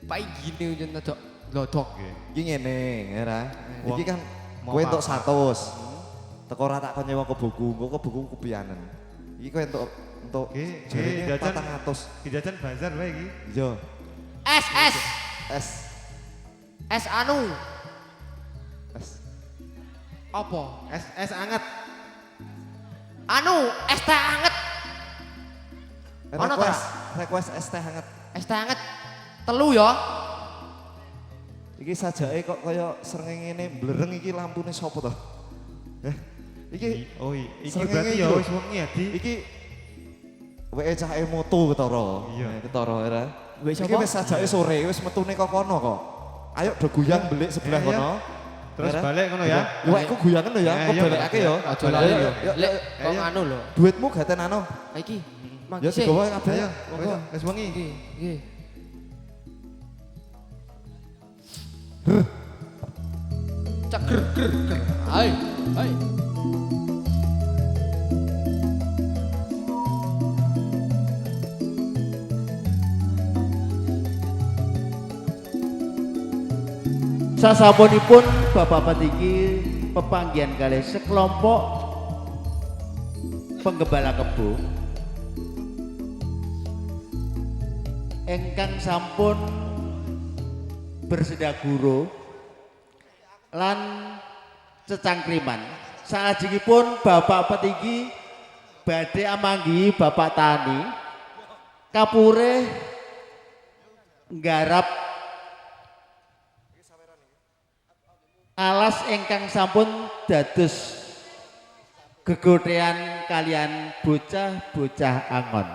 S5: pai gini jen lodok lodok.
S3: Iki ngene, ya.
S4: Wong
S3: Iki kan
S4: mau
S3: kowe entuk
S4: apa?
S3: 100. Teko ora tak kon nyewa ke buku, engko ke buku kupianen. Iki kowe entuk
S4: Nggih,
S3: jarine
S4: jajan
S3: 400.
S4: jajan bazar wae iki.
S3: Iya.
S5: Es. Es anu.
S3: Es.
S5: Apa?
S4: Es anget.
S5: Anu, es teh anget. Ono ta?
S3: Request es teh hangat.
S5: Es teh anget. Telu ya.
S3: Iki sajake kok kaya srengenge ngene blereng iki lampune sapa to? Iki
S4: Oh iki
S3: Srengenge
S4: berarti
S3: iki
S4: ya
S3: lho.
S4: wis wengi ya Di.
S3: iki WE cah emoto ketara.
S4: Iya.
S3: Ketara ya.
S5: Wis
S3: Iki
S5: apa?
S3: wis sajake sore, wis metune kok kono kok. Ayo do guyang belik sebelah
S4: Iya.
S3: kono.
S4: Terus
S3: Ya,
S4: balik ngono ya.
S3: Yo aku guyangan lho ya, kok
S4: Iya,
S3: balekake yo.
S5: Aja lali
S3: Ayo,
S5: lho.
S3: yuk,
S5: Lek
S3: yuk.
S5: kok
S4: Ayo.
S5: anu lho.
S3: Duitmu gaten anu.
S5: Ha iki.
S3: Ya
S5: Mangki sih.
S3: digawa kabeh.
S4: Ayo,
S3: Monggo.
S4: wis wengi.
S5: Nggih. Ceger ger ger. Hai.
S2: Sasampunipun Bapak Petinggi pepanggihan kali sekelompok penggembala kebo ingkang sampun bersedaguro lan cecangkriman. Salajengipun Bapak Petinggi badhe amanggi Bapak Tani kapure nggarap alas ingkang sampun dados gegotean kalian bocah-bocah angon.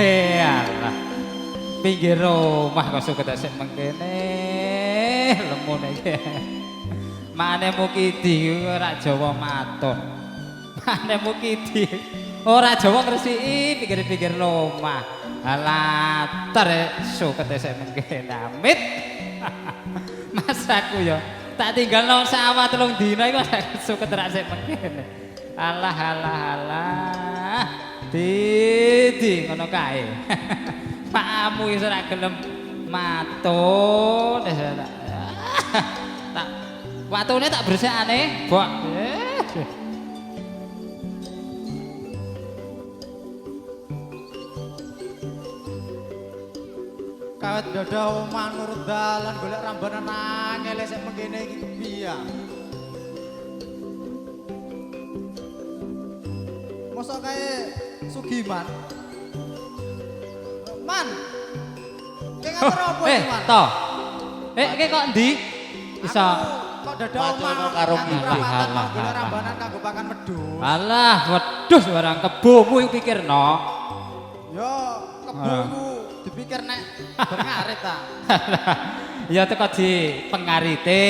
S7: Alah. Pinggir rumah kok suka tak sik mengkene. Lemune iki. Mane mukidi ora Jawa matur. Mane mukidi ora Jawa ngresiki pinggir-pinggir rumah. Alah, tar suka tak sik mengkene amit. Mas aku ya tak tinggal nang sawah 3 dina iku suka tak sik mengkene. Alah. Didi ngono kae. Pakmu iso ora gelem matur. Tak watune tak bersikane, Bok.
S6: Kawet dodo omah nurut dalan golek rambanan angel sik mengkene iki kepiye. Mosok kae Sugiman. Man. Ki ngatur apa iki, Man?
S7: Toh. Ki kok ndi? Iso.
S6: Kok dada
S2: Macul
S6: omah
S2: karo
S6: aku
S2: ngene.
S6: rapatan
S7: Alah,
S6: golek
S7: alah.
S6: rambanan kanggo pakan wedhus.
S7: Alah, wedhus barang kebomu iku pikirno.
S6: Yo kebo iku dipikir nek berngarit ta.
S7: Ya teko di pengarite.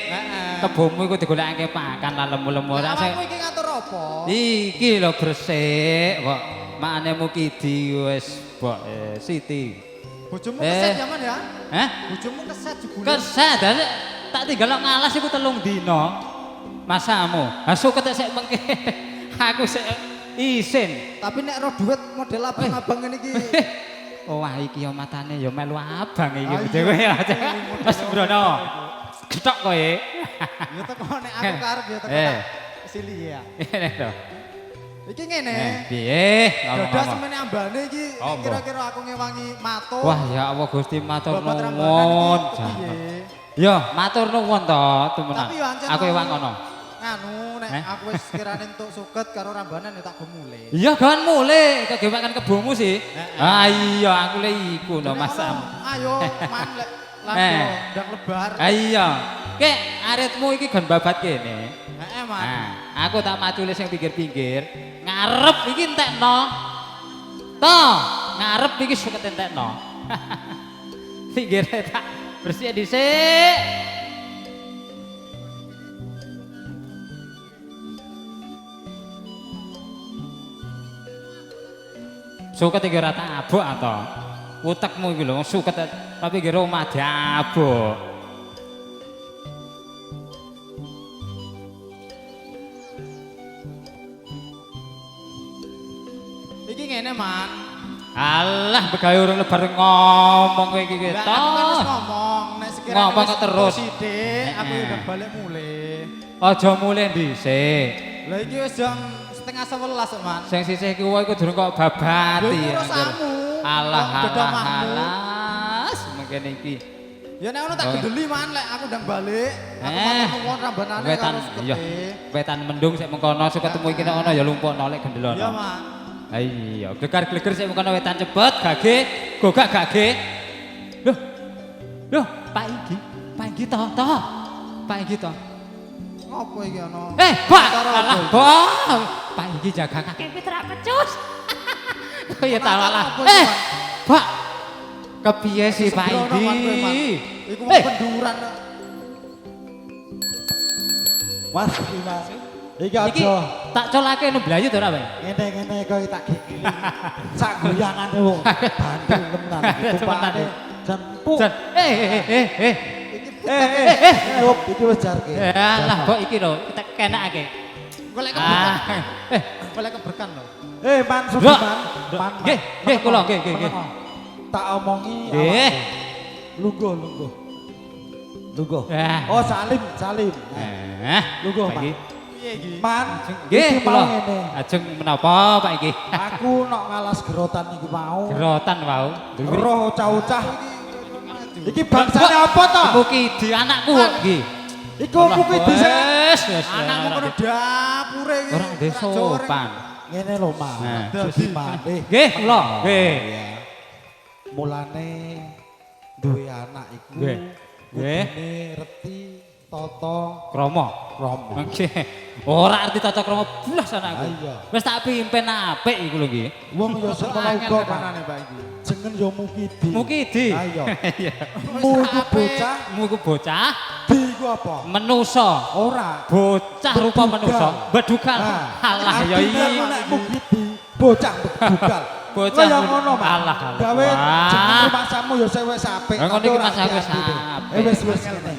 S6: Heeh.
S7: Kebomu iku digolekake pakan lan lemu-lemu ora sing.
S6: Awakmu iki ngatur apa?
S7: Iki lho gresik kok. Makane Mukidi wis mbok Siti.
S6: Bojomu keset zaman ya?
S7: Hah?
S6: Bojomu keset jebule.
S7: Keset tak tinggal ngalas iku 3 dina. Masamu. Ha suket sik mengke. Aku sik isin.
S6: Tapi nek ro duit model abang-abang ngene iki.
S7: Wah iki ya matane ya melu abang iki
S6: Ah,
S7: dhewe ya.
S6: iya.
S7: Wis brono. Getok kowe.
S6: Ya teko nek aku karep ya teko tak sili ya.
S7: Ngene to.
S6: Iki ngene.
S7: Piye?
S6: Dodo semene ambane iki
S7: Apa?
S6: kira-kira aku ngewangi matur.
S7: Wah ya Allah Gusti matur
S6: Babat rambanan
S7: nuwun.
S6: iki piye?
S7: Ya matur nuwun to temenan.
S6: Tapi yo ancen
S7: Aku ewang ngono.
S6: Nganu nek aku wis kirane entuk suket karo rambanan ya tak go mulih.
S7: Iya kan mulai kegewakan kebomu sih. Ah iya aku le iku no Mas Sam.
S6: Ayo man lek
S7: Eh.
S6: langsung ndang lebar.
S7: Ah iya. Kek aritmu iki gon babat kene.
S6: Heeh man.
S7: Nah, aku tak macule sing pinggir-pinggir. Ngarep iki entekno. Toh, ngarep iki suket entekno. Pinggire tak bersih dhisik. Suket iki ora tabuk to. Utekmu iki lho suket tapi kira omah diabuk.
S6: Iki ngene man.
S7: Alah begawe urung lebar ngomong kowe iki
S6: Lah
S7: to.
S6: aku kan wis ngomong nek sekiranya
S7: Ngomong
S6: wis
S7: kok terus.
S6: sithik aku udah balik mulih.
S7: Aja mulai dhisik.
S6: Lah iki wis jam 10:30 man.
S7: Sing sisih kuwi iku durung kok babati.
S6: Lho, iki urusanmu.
S7: Alah
S6: Kok beda
S7: alah
S6: makmu?
S7: alas mengkene iki.
S6: Ya nek ono tak
S7: Oh.
S6: gendeli man lek aku ndang balik. Aku
S7: Eh.
S6: mau nuwun rambanane
S7: Wetan
S6: karo
S7: iya.
S6: sukete.
S7: Wetan mendung sik mengkono suka ketemu iki nek ono ya lumpukno lek gendelono.
S6: Iya man.
S7: Ha iya, gegar-gleger sik mengkono wetan cepet gage, gogak gage. Loh. Loh, Pak Iki to. Pak Iki to.
S6: Ngopo iki ono?
S7: Pak,
S6: Acara apa
S7: alah,
S6: iki?
S7: Bang. Pak Iki jaga kaki Pitra Pecus. Oh ya tahu lah.
S6: Apa iki, Man?
S7: Pak. Kepiye sih Pak
S6: Sembrono, Man, kowe, Man.
S7: Iki?
S6: Iku mau penduran.
S2: Mas iki Mas. Iki
S7: Iki
S2: aja
S7: tak colake no blayu to ora, Pak?
S2: ngene-ngene koyo tak gigili. Sak goyangane wong bandel tenan. Kupane jempuk.
S7: Jan,
S2: Iki wis jarke.
S7: Alah, kok iki lho, kita kenake.
S6: Golek keberkan.
S7: Ah,
S6: Golek keberkan lho.
S2: Man
S7: Dok.
S2: Sudiman. Man.
S7: Nggih, kula, nggih.
S2: Tak omongi
S7: Nggih.
S2: Lungguh.
S7: Ah.
S2: Oh Salim. Lungguh,
S7: Pak Iki.
S6: Piye iki?
S2: Man.
S7: Nggih,
S2: iki
S7: kula.
S2: mau ngene.
S7: Ajeng menapa, Pak Iki?
S2: Aku nok ngalas gerotan iki mau.
S7: Gerotan wau.
S2: Roh cah-cah. Iki bangsane apa to?
S7: Mukidi anakku kok iki.
S2: Iku mungkin bisa
S7: Wes.
S6: Anakmu kono dapure iki.
S7: Orang desa sopan.
S2: ngene lho, Mas.
S7: Nah.
S2: Sudiman.
S7: Nggih, kula. Nggih.
S2: Mulane duwe anak iku
S7: Nggih. Nggih.
S2: kudune reti tata
S7: Kromo.
S2: krama.
S7: Nggih. Ora arti tata krama blas anakku.
S2: Ah, iya.
S7: Wis tak pimpin apik iku lho nggih.
S2: Wong ya sekolah
S6: Angel
S2: uga, Pak.
S6: tekanane Pak iki.
S2: Jeneng ya Mukidi.
S7: Mukidi.
S2: Ayo.
S7: Iya.
S2: Mu iku bocah,
S7: Mu iku bocah
S2: di iku apa?
S7: menusa.
S2: Ora.
S7: Bocah rupa
S2: Bedugal.
S7: menusa. Bedugal.
S2: Nah,
S7: Alah ya
S2: artinya
S7: iya.
S2: nek Mukidi bocah bedugal.
S7: Bocah
S2: Lah ya
S7: bed-
S2: ngono, Pak.
S7: Alah, alah.
S2: Gawe
S7: Wah.
S2: jeneng rumah samu ya wis apik.
S7: Lah ngono
S2: tapi
S7: iki
S2: ora
S7: Mas aku wis
S2: hati-hati deh.
S7: apik.
S2: Wis ngene.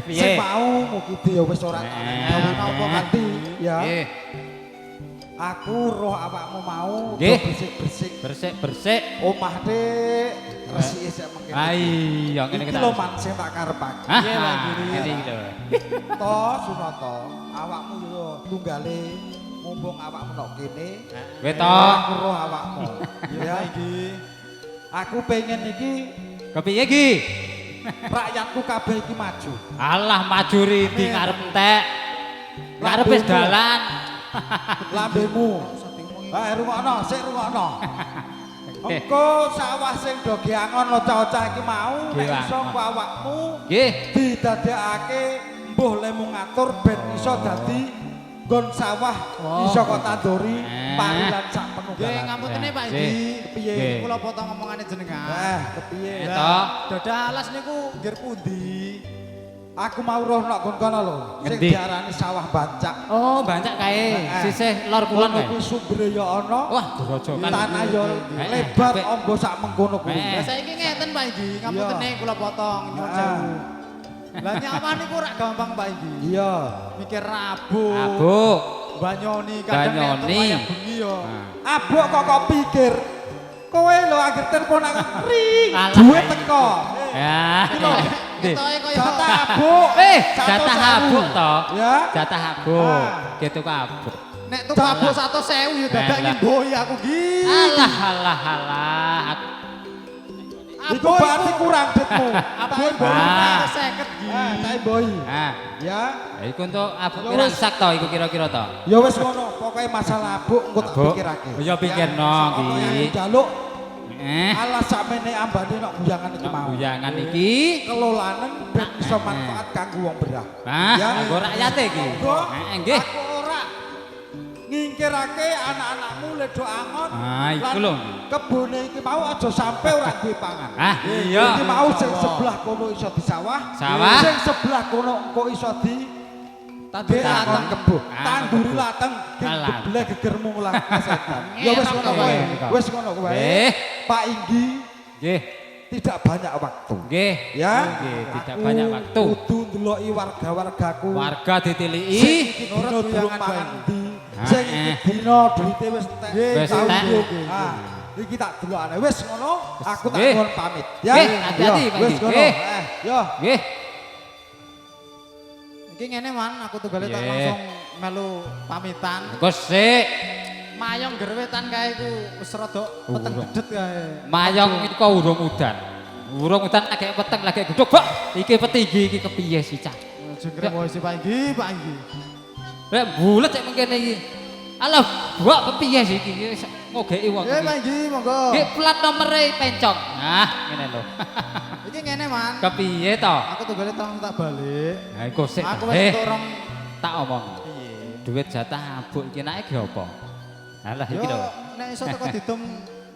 S7: Piye?
S2: Sing mau Mukidi ya wis ora. Gawe napa kanthi ya.
S7: Nggih.
S2: Aku roh awakmu mau
S7: Nggih.
S2: bersih-bersih.
S7: Bersik-bersik.
S2: Omah Dik resiki sik mengkene.
S7: Ah iya ngene
S2: Iki
S7: kita.
S2: lho man sing tak karepake.
S7: Hah?
S6: Iya, Pak Giri.
S7: Ngene iki lho.
S2: To Sunata, awakmu yo tunggale mumpung awakmu nok kene.
S7: Kowe to.
S2: Aku roh awakmu.
S6: Ya
S2: Ya
S6: iki.
S2: aku pengen iki
S7: Kepiye iki?
S2: rakyatku kabeh iki maju.
S7: Alah maju ridi ngarep entek. Ngarep wis dalan.
S2: Lambemu. Ah rungokno, sik rungokno.
S6: Engko sawah sing do geangon ocah-ocah iki mau nek
S7: Geangon.
S6: iso ku awakmu
S7: Nggih.
S6: didadekake mbuh lemu ngatur ben iso dadi nggon sawah iso kok tanduri parilan sak
S2: Nggih,
S6: penunggalan.
S2: ngapunten Pak
S7: Nggih.
S2: Indi.
S6: Kepiye?
S7: Nggih.
S2: Kula potong omongane jenengan.
S6: Kepiye?
S7: Eta.
S2: Dadah alas niku nggir pundi?
S6: Aku mau roh nok nggon kono lho, sing
S7: Ngendi?
S6: diarani sawah bancak.
S7: Oh, bancak kae. Sisih lor kulon
S6: Kono
S7: kae.
S6: kuwi sumbere ya ana.
S7: Wah, gerojokan.
S6: Tanah ya lebar
S7: apik.
S6: amba sak mengkono kuwi.
S7: Eh.
S2: Lah saiki ngeten Pak Indi, ngapunten kula potong nyuwun
S6: Ah.
S2: sewu. Lah nyaman niku rak gampang Pak Indi.
S6: Iya.
S2: Mikir rabuk,
S7: Abuk.
S2: banyoni kadang nek
S7: Banyoni.
S2: wayah bengi yo.
S6: Abuk kok pikir. Kowe lho anggere telepon aku ring,
S7: Alah,
S6: duit
S7: ayo.
S6: teko.
S7: Ya. Nggih.
S2: Ketoke kaya
S6: Jatah abuk.
S7: Jatah
S6: 100.000.
S7: abuk to.
S6: Ya.
S7: Jatah abuk.
S6: Ah.
S7: Gitu kok abuk.
S2: nek tuku abuk 100.000 yo dadak
S7: Lah.
S2: ngimboi aku gitu.
S7: Alah alah alah.
S6: Iku berarti kurang duitmu.
S2: Abuk
S6: Tak
S7: Ah.
S2: boleh 50 gitu.
S6: tak boy.
S7: Ah,
S6: Ya.
S7: iku untuk abuk
S6: Ya
S7: pirang
S6: wis.
S7: sak to iku kira-kira to.
S6: Ya wis ngono, pokoke masalah abuk engko tak
S7: Abuk.
S6: pikirake.
S7: Ya pikirno
S6: Ono
S7: iki.
S6: yang njaluk
S7: Eh,
S6: alas sakmene ambane nok buyangan iki mau.
S7: bujangan iki.
S6: Kelolanen ben iso manfaat kanggo wong berah.
S7: Nah,
S6: Ya.
S7: kanggo rakyate iki.
S6: Monggo,
S7: Nggih.
S6: Aku ora ngingkirake anak-anakmu ledo angon.
S7: Ah, iku
S6: lan
S7: lho.
S6: Kebune iki mau aja sampe ora duwe pangan.
S7: Ah, iya.
S6: Iki mau sing sebelah kono iso disawah.
S7: Sawah.
S6: Sing sebelah kono engko iso di
S2: Tanduri
S6: lateng
S2: lateng.
S6: kebo.
S7: Ah,
S6: Tanduri
S7: kebo.
S6: lateng.
S7: Alah.
S6: Geblek gegermu ulang setan. Ya wis ngono
S7: Ngerok
S6: wae.
S7: kok.
S6: Wis ngono wae.
S7: Nggih.
S6: Pak Inggi
S7: Nggih.
S6: tidak banyak waktu.
S7: Nggih.
S6: Ya.
S7: Nggih, tidak
S6: Aku
S7: banyak waktu.
S6: Kudu ndeloki warga-wargaku.
S7: Warga ditiliki.
S6: Sing iki
S2: Nurut
S6: dina durung
S2: buyangan
S6: mangan
S2: Pak
S6: ndi.
S7: Ah,
S6: Sing iki dina duwite wis entek.
S7: Wis
S6: Tahu
S7: entek.
S6: nggih. Ah, iki tak delokane. Wis ngono, aku tak
S7: Nggih.
S6: nuwun pamit. Ya.
S7: Nggih, hati-hati,
S6: Yo,
S7: Pak
S6: Wis
S7: Inggi.
S6: ngono.
S7: Nggih.
S6: Yo.
S7: Nggih.
S2: Iki ngene man, aku tunggale tak
S7: Nggih.
S2: langsung melu pamitan.
S7: Engko sik.
S2: Mayong gerwetan kae iku wis rada peteng
S7: Urung.
S2: gedet kae.
S7: Mayong iku urung udan. Urung udan lagi peteng lagi gedhog, Bok. Iki petinggi iki kepiye sih, Cak?
S2: Jengkre wae si Pak Inggi, Pak Inggi.
S7: Rek bulet cek mengkene iki. Alah, Bok kepiye sih iki? Wis ngogeki wong
S2: Eh
S7: iki.
S2: Pak Inggi, monggo.
S7: Nggih plat nomere pencong. Nah, ngene lho.
S2: Iki ngene man.
S7: Kepiye to?
S2: Aku tunggale tak balik.
S7: Ha iku sik.
S2: Aku wis entuk rong
S7: tak omong.
S2: piye.
S7: Duit jatah abuk iki nake ge apa? Alah iki
S2: Yo
S7: lho.
S2: nek iso teko didum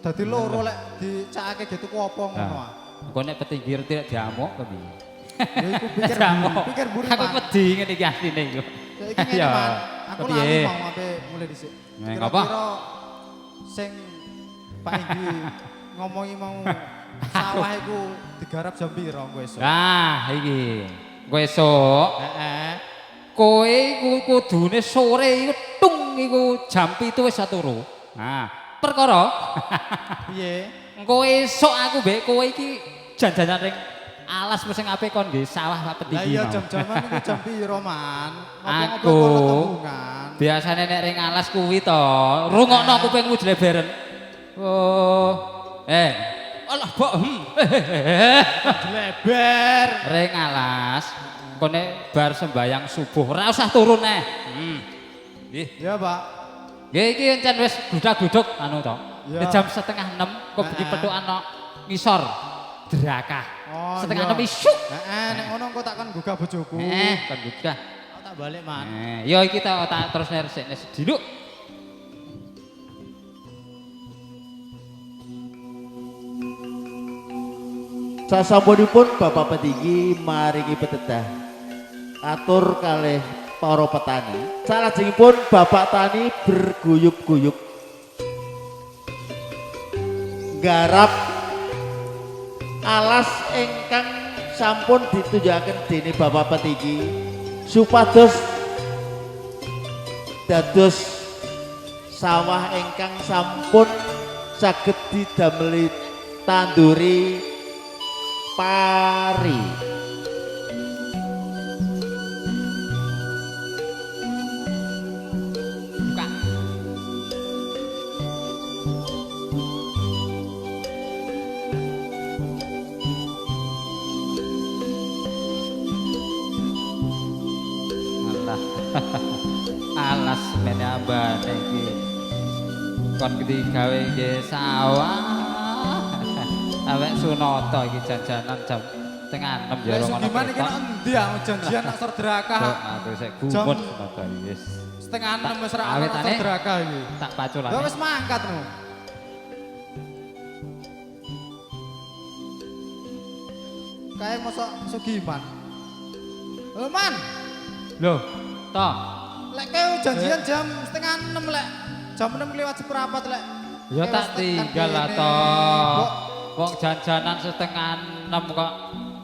S2: dadi loro lek dicakake gitu ku apa ngono ah.
S7: Engko nek petinggi tidak diamuk kepiye?
S2: Ya iku pikir
S7: Diamuk.
S2: pikir buri
S7: Aku
S2: Pak.
S7: wedi ngene iki asline iku.
S2: Iki ngene
S7: Ya,
S2: man. Aku
S7: kepiye?
S2: lali mau ape mulai dhisik.
S7: Neng apa?
S2: Kira-kira sing Pak Inggi ngomongi mau sawah iku digarap jam piro kowe esuk?
S7: Nah, iki. Kowe esuk
S2: Heeh.
S7: kowe iku kudune sore iku tung iku jam 7 wis turu. Nah, perkara
S2: Piye?
S7: engko esuk aku mbek kowe iki janjanan ring alas sing apik kon nggih sawah Pak
S2: Lah
S7: Petinggi.
S2: iya
S7: mau.
S2: jam-jaman iku jam piro man?
S7: Aku
S2: Ngobrol-ngobrol
S7: biasane nek ring alas kuwi to, rungokno kupingmu jleberen. Oh. Alah, Bok.
S2: Leber.
S7: Ring alas. Kone bar sembayang subuh, ora usah turun neh. Nggih.
S2: Ya, Pak.
S7: Nggih iki encen wis gludak-gluduk anu to.
S2: Ya.
S7: Jam 5:30 kok bengi petuk ana ngisor drakah.
S2: Oh,
S7: 5:30
S2: iya.
S7: isyuk.
S2: Heeh, nek ngono engko takon gugah bojoku.
S7: Kon gugah.
S2: Aku tak balik, Man.
S7: Yo iki tak terus nersik sediluk.
S2: Sasampunipun Bapak Petinggi maringi petedah atur kalih para petani. Salajengipun Bapak Tani berguyub-guyub garap alas ingkang sampun ditunjukaken dening Bapak Petinggi supados dados sawah ingkang sampun saged didameli tanduri pari.
S7: Buka. Alah. Alas mene ambane iki. Kon digawe nggih sawah Awek Sunata iki jajanan jam setengah 6 ya
S6: Lah
S7: ora ngono.
S6: Sugiman iki nang endi ah janjian nak serdrakah.
S7: Aku sik gumut Sunata iki wis.
S6: Setengah 6 wis ra ana
S7: Awetane
S6: serdrakah iki.
S7: tak paculane.
S6: Ya wis mangkat no. Kayak mosok Sugiman. Man,
S7: Lho, toh.
S6: lek kowe janjian jam setengah 6 lek. Jam 6 lewat seperempat lek.
S7: Ya
S6: Kowe
S7: tak
S6: wis tekan
S7: tinggal lah
S6: kene.
S7: toh.
S6: Mbok,
S7: Wong jajanan setengah 6 kok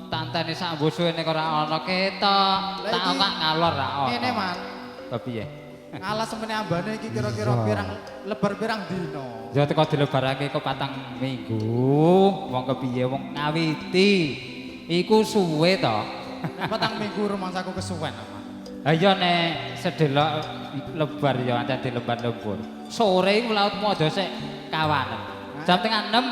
S7: tanteni sak mbusuene kok ora ana ketok.
S6: Lah
S7: Tak
S6: iki-
S7: kok ngalor ra ono.
S6: Ngene man,
S7: Apa piye?
S6: ngalah semene ambane iki kira-kira pirang lebar pirang dino.
S7: Ya teko dilebarake kok 4 minggu. Wong kepiye wong ngawiti. Iku suwe to.
S6: 4 minggu rumangsaku kesuwen man.
S7: Ha iya nek sedelok lebar ya ancen dilembar lembur. Sore iku lautmu aja sik kawanen. Jam tengah 6.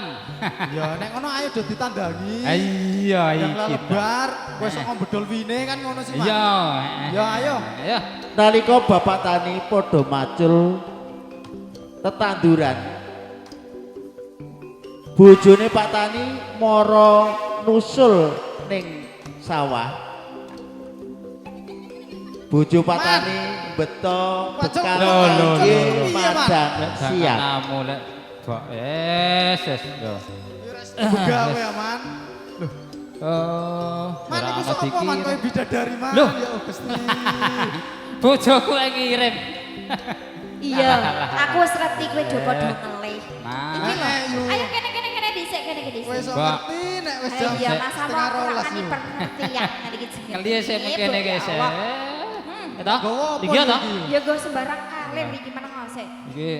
S6: Ya nek ngono ayo do ditandangi.
S7: Ha iya
S6: Yang
S7: iki.
S6: lebar, kowe sok ngombedol wine kan ngono sih, Man.
S7: Iya.
S6: Ya ayo.
S7: Ayo.
S2: Nalika bapak tani padha macul tetanduran. Bojone Pak Tani mara nusul ning sawah. Bojo Pak
S6: Man.
S2: Tani beto
S6: Pak Jok,
S2: bekal
S7: Loh, loh,
S2: kangge
S6: loh, loh.
S2: madang siang.
S7: Namu lek kok yo.
S6: Begawe ya, Man.
S7: Oh,
S6: Man
S7: ora
S6: iku
S7: ana
S6: sapa man kowe
S7: dikirim.
S6: bidadari man
S7: Loh.
S6: ya Gusti.
S7: Bojoku yang ngirim.
S8: Iya, aku wis ngerti kowe do padha ngelih.
S7: Nah,
S8: Iki lho.
S6: Ayo.
S8: Ayo kene dhisik, kene dhisik.
S6: Kowe sok
S7: Mbak.
S6: ngerti nek wis jam
S8: Iya, Mas Awo
S6: setengah
S8: ora
S6: rolas
S8: kani
S6: yo.
S8: pengertian ngene iki jenenge.
S7: kalian sih mungkin
S8: Ibu,
S7: guys.
S8: ya Allah.
S7: Eta?
S6: Gowo apa
S7: Iki ta?
S6: iki?
S8: Ya go sembarang kalir iki meneng sik.
S7: Iki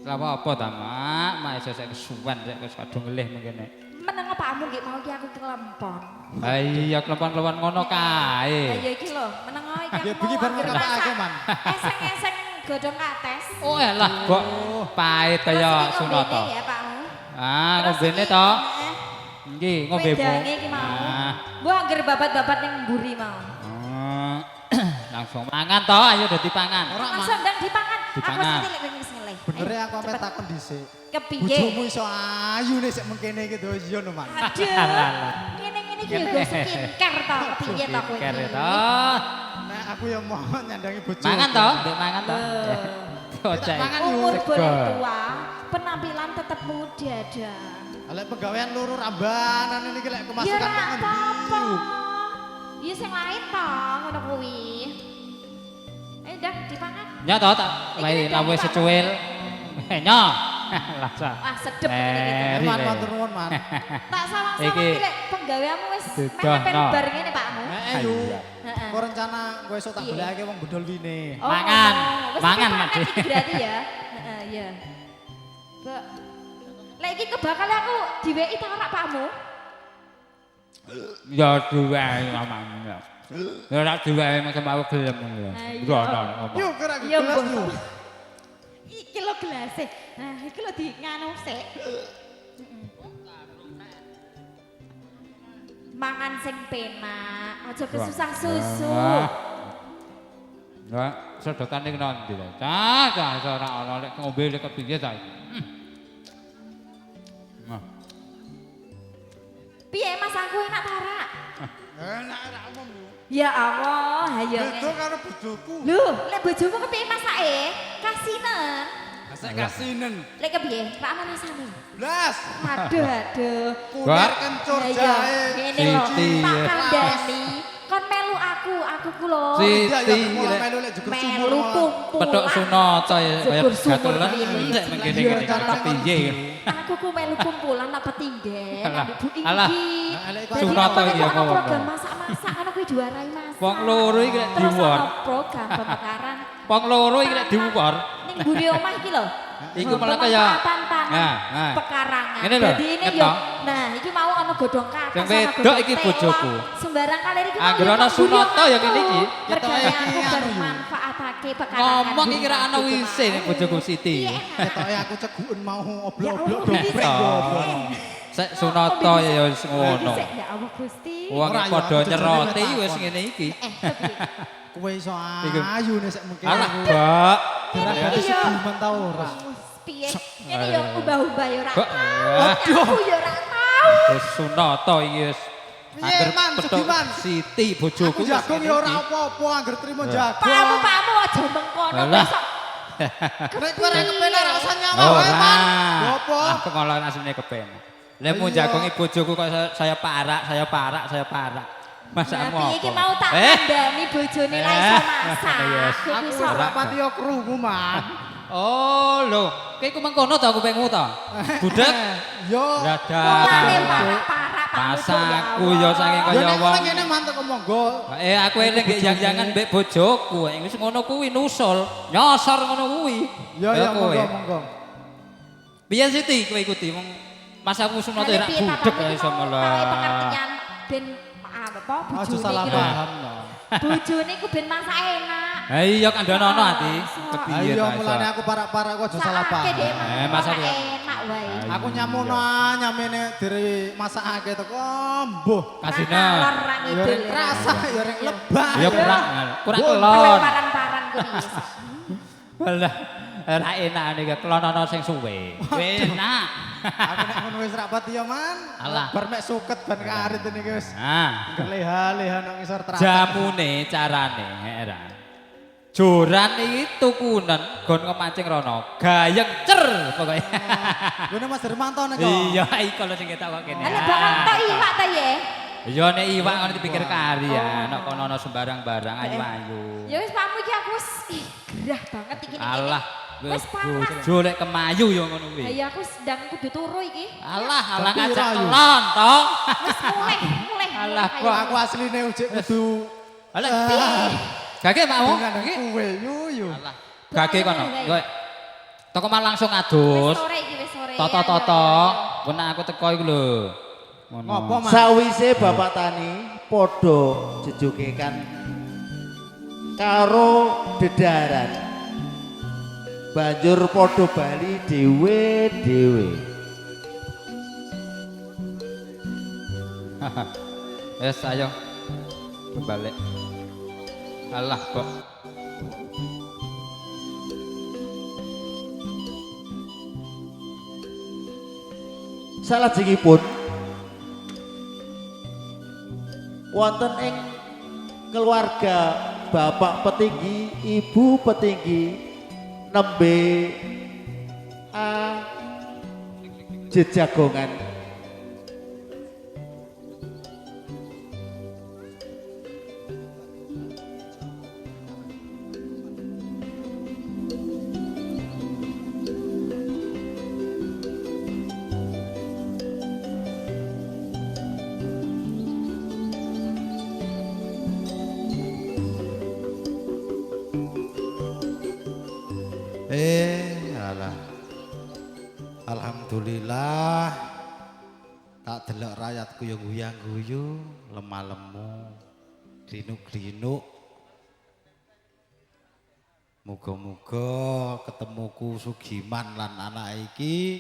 S7: lapa apa ta, Mak? Mak iso sik kesuwen sik wis kadung ngelih mengkene.
S8: Meneng pakmu nggih mau ki aku kelempon.
S7: Ha iya kelempon-kelempon ngono
S8: Lah
S7: kae.
S8: ya iki lho, meneng iki
S6: Ya
S8: aku
S6: bengi
S8: mau
S6: bar
S8: anggere
S6: ngkatekake,
S8: masak.
S6: Man.
S8: Eseng-eseng godhong kates.
S7: Oh elah, kok pahit
S8: Terus
S7: kaya
S8: iki
S7: Sunata.
S8: ngombene ya, Pakmu.
S7: Ah,
S8: Terus
S7: ngombene
S8: iki,
S7: to.
S8: heeh,
S7: Nggih, ngombemu.
S8: Wedange iki mau.
S7: Ah.
S8: Mbok anggere babat-babat ning mburi mau.
S7: Oh, langsung mangan toh, ayo udah dipangan.
S6: Ora man.
S8: Langsung ndang dipangan. Aku
S7: Dipangan.
S8: wis ngerti lek kowe wis ngelih.
S6: Bener
S8: Ayo,
S6: aku sampe
S8: cepet.
S6: takon dhisik.
S8: Kepiye?
S6: Bojomu iso ayu nek sik mengkene iki to iya no man.
S8: Aduh. Ngene-ngene iki yo skincare to, kepiye to kowe?
S7: Kere
S8: iki?
S7: toh.
S6: Nek aku ya mau nyandangi bojoku.
S7: Mangan toh, ndek mangan toh. Kocek.
S6: Mangan yo.
S8: Umur boleh
S7: Sego.
S8: tua, penampilan tetap muda dah.
S6: Lek pegawaian loro rambanan ini lek
S8: Ya
S6: kemasukan
S8: ora
S6: kok ngendi.
S8: apa-apa. Ya sing lain toh ngono kuwi. Ayo dah dipangan.
S7: Nya toh tak
S8: Iki
S7: wae
S8: nek
S7: lawe
S8: dipangan.
S7: secuil. Nya. Lah sa.
S8: Wah sedep ngene iki.
S7: Eri,
S6: Man
S7: Le.
S6: matur nuwun man.
S8: Tak sawang-sawang
S7: Iki.
S8: iki lek penggaweanmu wis
S7: Dudoh,
S8: mepet
S7: no.
S8: bar ngene Pakmu.
S6: Ayo.
S8: Heeh.
S6: Kok rencana kowe esuk tak
S8: Iya.
S6: golekake wong bedol wine.
S8: Oh,
S7: Mangan.
S8: ngono. Wis
S7: Mangan,
S8: dipangan
S7: Mak, Dik.
S8: iki berarti ya. Heeh, iya. Mbak. Lek iki kebakal aku diweki ta ora Pakmu?
S7: Ya duwe mamang. Ya ora duwe macam aku gelem ya.
S8: Ayo.
S7: Yo ono.
S6: Yuk kira
S8: Iya,
S6: gelas
S8: Mbok.
S6: yuk.
S8: Iki lho gelase. Nah, iki lho di nganu sik. Mangan sing penak, aja kesusah susu.
S7: Ya, sedotane kena ndi ta? Cah, cah ora ono lek ngombe lek kepiye ta. Nah,
S8: Piye Mas aku enak ta ora?
S6: Enak ra umum yo.
S8: Ya Allah, ayo.
S6: Beda karo bojoku.
S8: Lho, lek bojomu kepiye masake? Kasinen.
S6: Asik kasinen.
S8: Lek kepiye? Ra ana rasane.
S6: Blas.
S8: Aduh, aduh.
S6: Kuner kencur
S8: Ya, iya.
S6: jahe.
S8: Ngene lho,
S7: Siti,
S8: tak
S7: ya.
S8: kandhani. Kon melu aku ku lho.
S7: Si-
S6: Iya ya
S7: Siti,
S6: mulai
S7: Lek.
S6: melu lek jugur sumur.
S8: Melu
S6: malah.
S8: kumpulan.
S7: petok Sunata ya kaya
S8: Syukur sumur
S7: gatulan
S8: ini.
S7: cek mengkene-kene kepiye.
S8: Aku ku melu kumpulan apa tinggal
S7: Alah,
S8: ambek Bu
S7: alah.
S8: Inggi.
S6: Nah, lek
S8: Jadi
S7: Sunata
S8: apa
S7: iki
S8: itu
S7: apa
S8: ana program
S7: ngono.
S8: masak-masak ana kuwi diwarai masak.
S7: Wong loro iki lek
S8: Terus
S7: diwor.
S8: ana program pemekaran.
S7: Wong loro iki lek diwor.
S8: Ning mburi omah iki lho.
S7: Iku malah kaya
S8: pemanfaatan tanah,
S7: nah.
S8: pekarangan.
S7: Ngene lho,
S8: Jadi ini
S7: ngerti
S8: yo.
S7: toh?
S8: Nah, iki mau ana godhong kates.
S7: Sing
S8: ana
S7: wedok
S8: godhong
S7: iki
S8: tewak,
S7: bojoku.
S8: Sembarang kalir iki.
S7: Angger
S8: mau
S7: ana
S8: yo mburi
S7: Sunata ya ngene iki.
S8: omahku. Mergane
S6: Ketoke
S8: aku
S6: iki anu yo.
S8: bermanfaatake pekarangan.
S7: Ngomong iki ra ana
S8: bumi
S7: wise nek bojoku Siti.
S8: Iya, enak.
S6: Ketoke aku ceguken mau
S8: Ya
S6: oblok-oblok
S8: Allah,
S6: dobrek
S8: bisa.
S6: yo.
S7: Sek Sunata ya wis ngono.
S8: Bisa, ya Allah Gusti.
S7: Wong
S6: Ora, yo,
S7: padha
S6: aku
S7: nyeroti
S6: jujur
S7: wis
S6: takon.
S7: ngene iki.
S8: Kepiye?
S6: Kowe iso
S7: Iku.
S6: ayu nek sik mengkene.
S7: Alah, Mbak.
S6: Diragati
S8: Iya.
S6: segiman ta ora.
S8: Piye? Ini yo ubah-ubah yo ora.
S7: Kok,
S8: Tahu, aku yo ora tahu. mau.
S7: Wis Sunata iki wis.
S6: Piye man segiman?
S7: Siti bojoku.
S6: Aku jagung ya ora apa-apa angger trimo jagung.
S8: Pakmu aja mengkono
S7: Alah.
S8: besok.
S6: Nek kowe ora kepenak ora usah nyawa
S7: Ora.
S6: wae man. Lho apa?
S7: Aku ngolong asline kepenak. Lah mau
S6: Iya.
S7: jagongi bojoku kok saya parak. Masamu
S8: Nanti
S7: apa?
S8: iki mau tak kandhani bojone ra iso masak.
S7: Yes.
S8: Aku
S6: Aku
S8: iso.
S6: ora pati yo krungu man.
S7: Oh lho, kowe iku mengkono ta kupingmu ta? Budek.
S6: Yo.
S8: Mulane
S7: Dadah.
S8: parak-parak
S7: Pasaku yo saking
S6: Yo
S7: kaya
S6: nek
S7: wong.
S6: ngene mantuk monggo.
S7: Aku eling gek yang-yangan mbek bojoku. Wis ngono kuwi nusul, nyosor ngono kuwi.
S6: Yo
S7: Kaya
S6: yo
S7: kowe.
S6: monggo.
S7: Piye Siti kowe ikuti wong masamu Sunata rak budek ya iso malah.
S8: pengertian ben apa
S6: Aja
S8: bojone
S6: salah
S8: iki lho.
S6: paham no.
S8: Bojone ku ben masak enak.
S7: Ha iya kandhanono ati. Kepiye
S6: Ayo
S7: ta iso?
S6: mulane aku parak-parak kok aja salah
S8: Sakake dhewe
S6: paham.
S7: masak ya.
S8: enak wae.
S6: Aku nyamono nyamene diri masakake teko mbuh.
S7: Kasine.
S8: Ngalor ra
S6: Yo
S8: ngidul.
S6: rek rasa yo rek lebah.
S7: Ya kurang kelon.
S8: Paran-paran ku iki.
S7: Walah, ra enak nek kelonono sing suwe. Enak.
S6: Aku nek ngono wis ra pati yo man.
S7: Alah.
S6: Bar mek suket ban karit ini wis.
S7: Nah,
S6: Leha-leha nang ngisor teratak.
S7: jamune carane era. Joran iki tukunen gon kemancing rono. Gayeng cer pokoke.
S6: Gune Mas Hermanto nek kok.
S7: Iya, iku lho sing ketok kok kene.
S8: Ana bakal tok iwak ta ye?
S7: Iya nek iwak ngono dipikir kari ya, nek kono sembarang-barang ayu-ayu.
S8: Ya wis pamu iki aku wis gerah banget iki ning kene.
S7: Alah,
S8: Wis panas.
S7: bojo lek kemayu ya ngono
S8: Lah
S7: kuwi.
S8: ya aku sedang kudu turu iki.
S7: Alah,
S6: Tapi
S7: ngajak
S6: rayu.
S7: kelon to.
S8: Wis mulih.
S7: Alah,
S6: Kok aku asline ujek kudu
S7: Alah. Gage makmu?
S6: dengan
S7: Gage.
S6: kuwe yu.
S7: Alah. Gage kono. Kowe toko mah langsung
S8: Wis
S7: adus.
S8: sore iki wis sore.
S7: Toto-toto. Kok nek aku teko iku lho. Ngono.
S6: Ngopo man?
S2: Sawise Bapak Tani padha jejuke kan karo dedaran. Banjur padha bali dhewe-dhewe.
S7: Wes ayo. Balik. Alah kok.
S2: Salajengipun wonten ing keluarga Bapak Petinggi, Ibu Petinggi nembe jejagongan.
S6: Alah. Alhamdulillah. Tak delok rakyatku yang guyang-guyu, lemah lemu, glinuk-glinuk. Muga-muga ketemuku Sugiman lan anak iki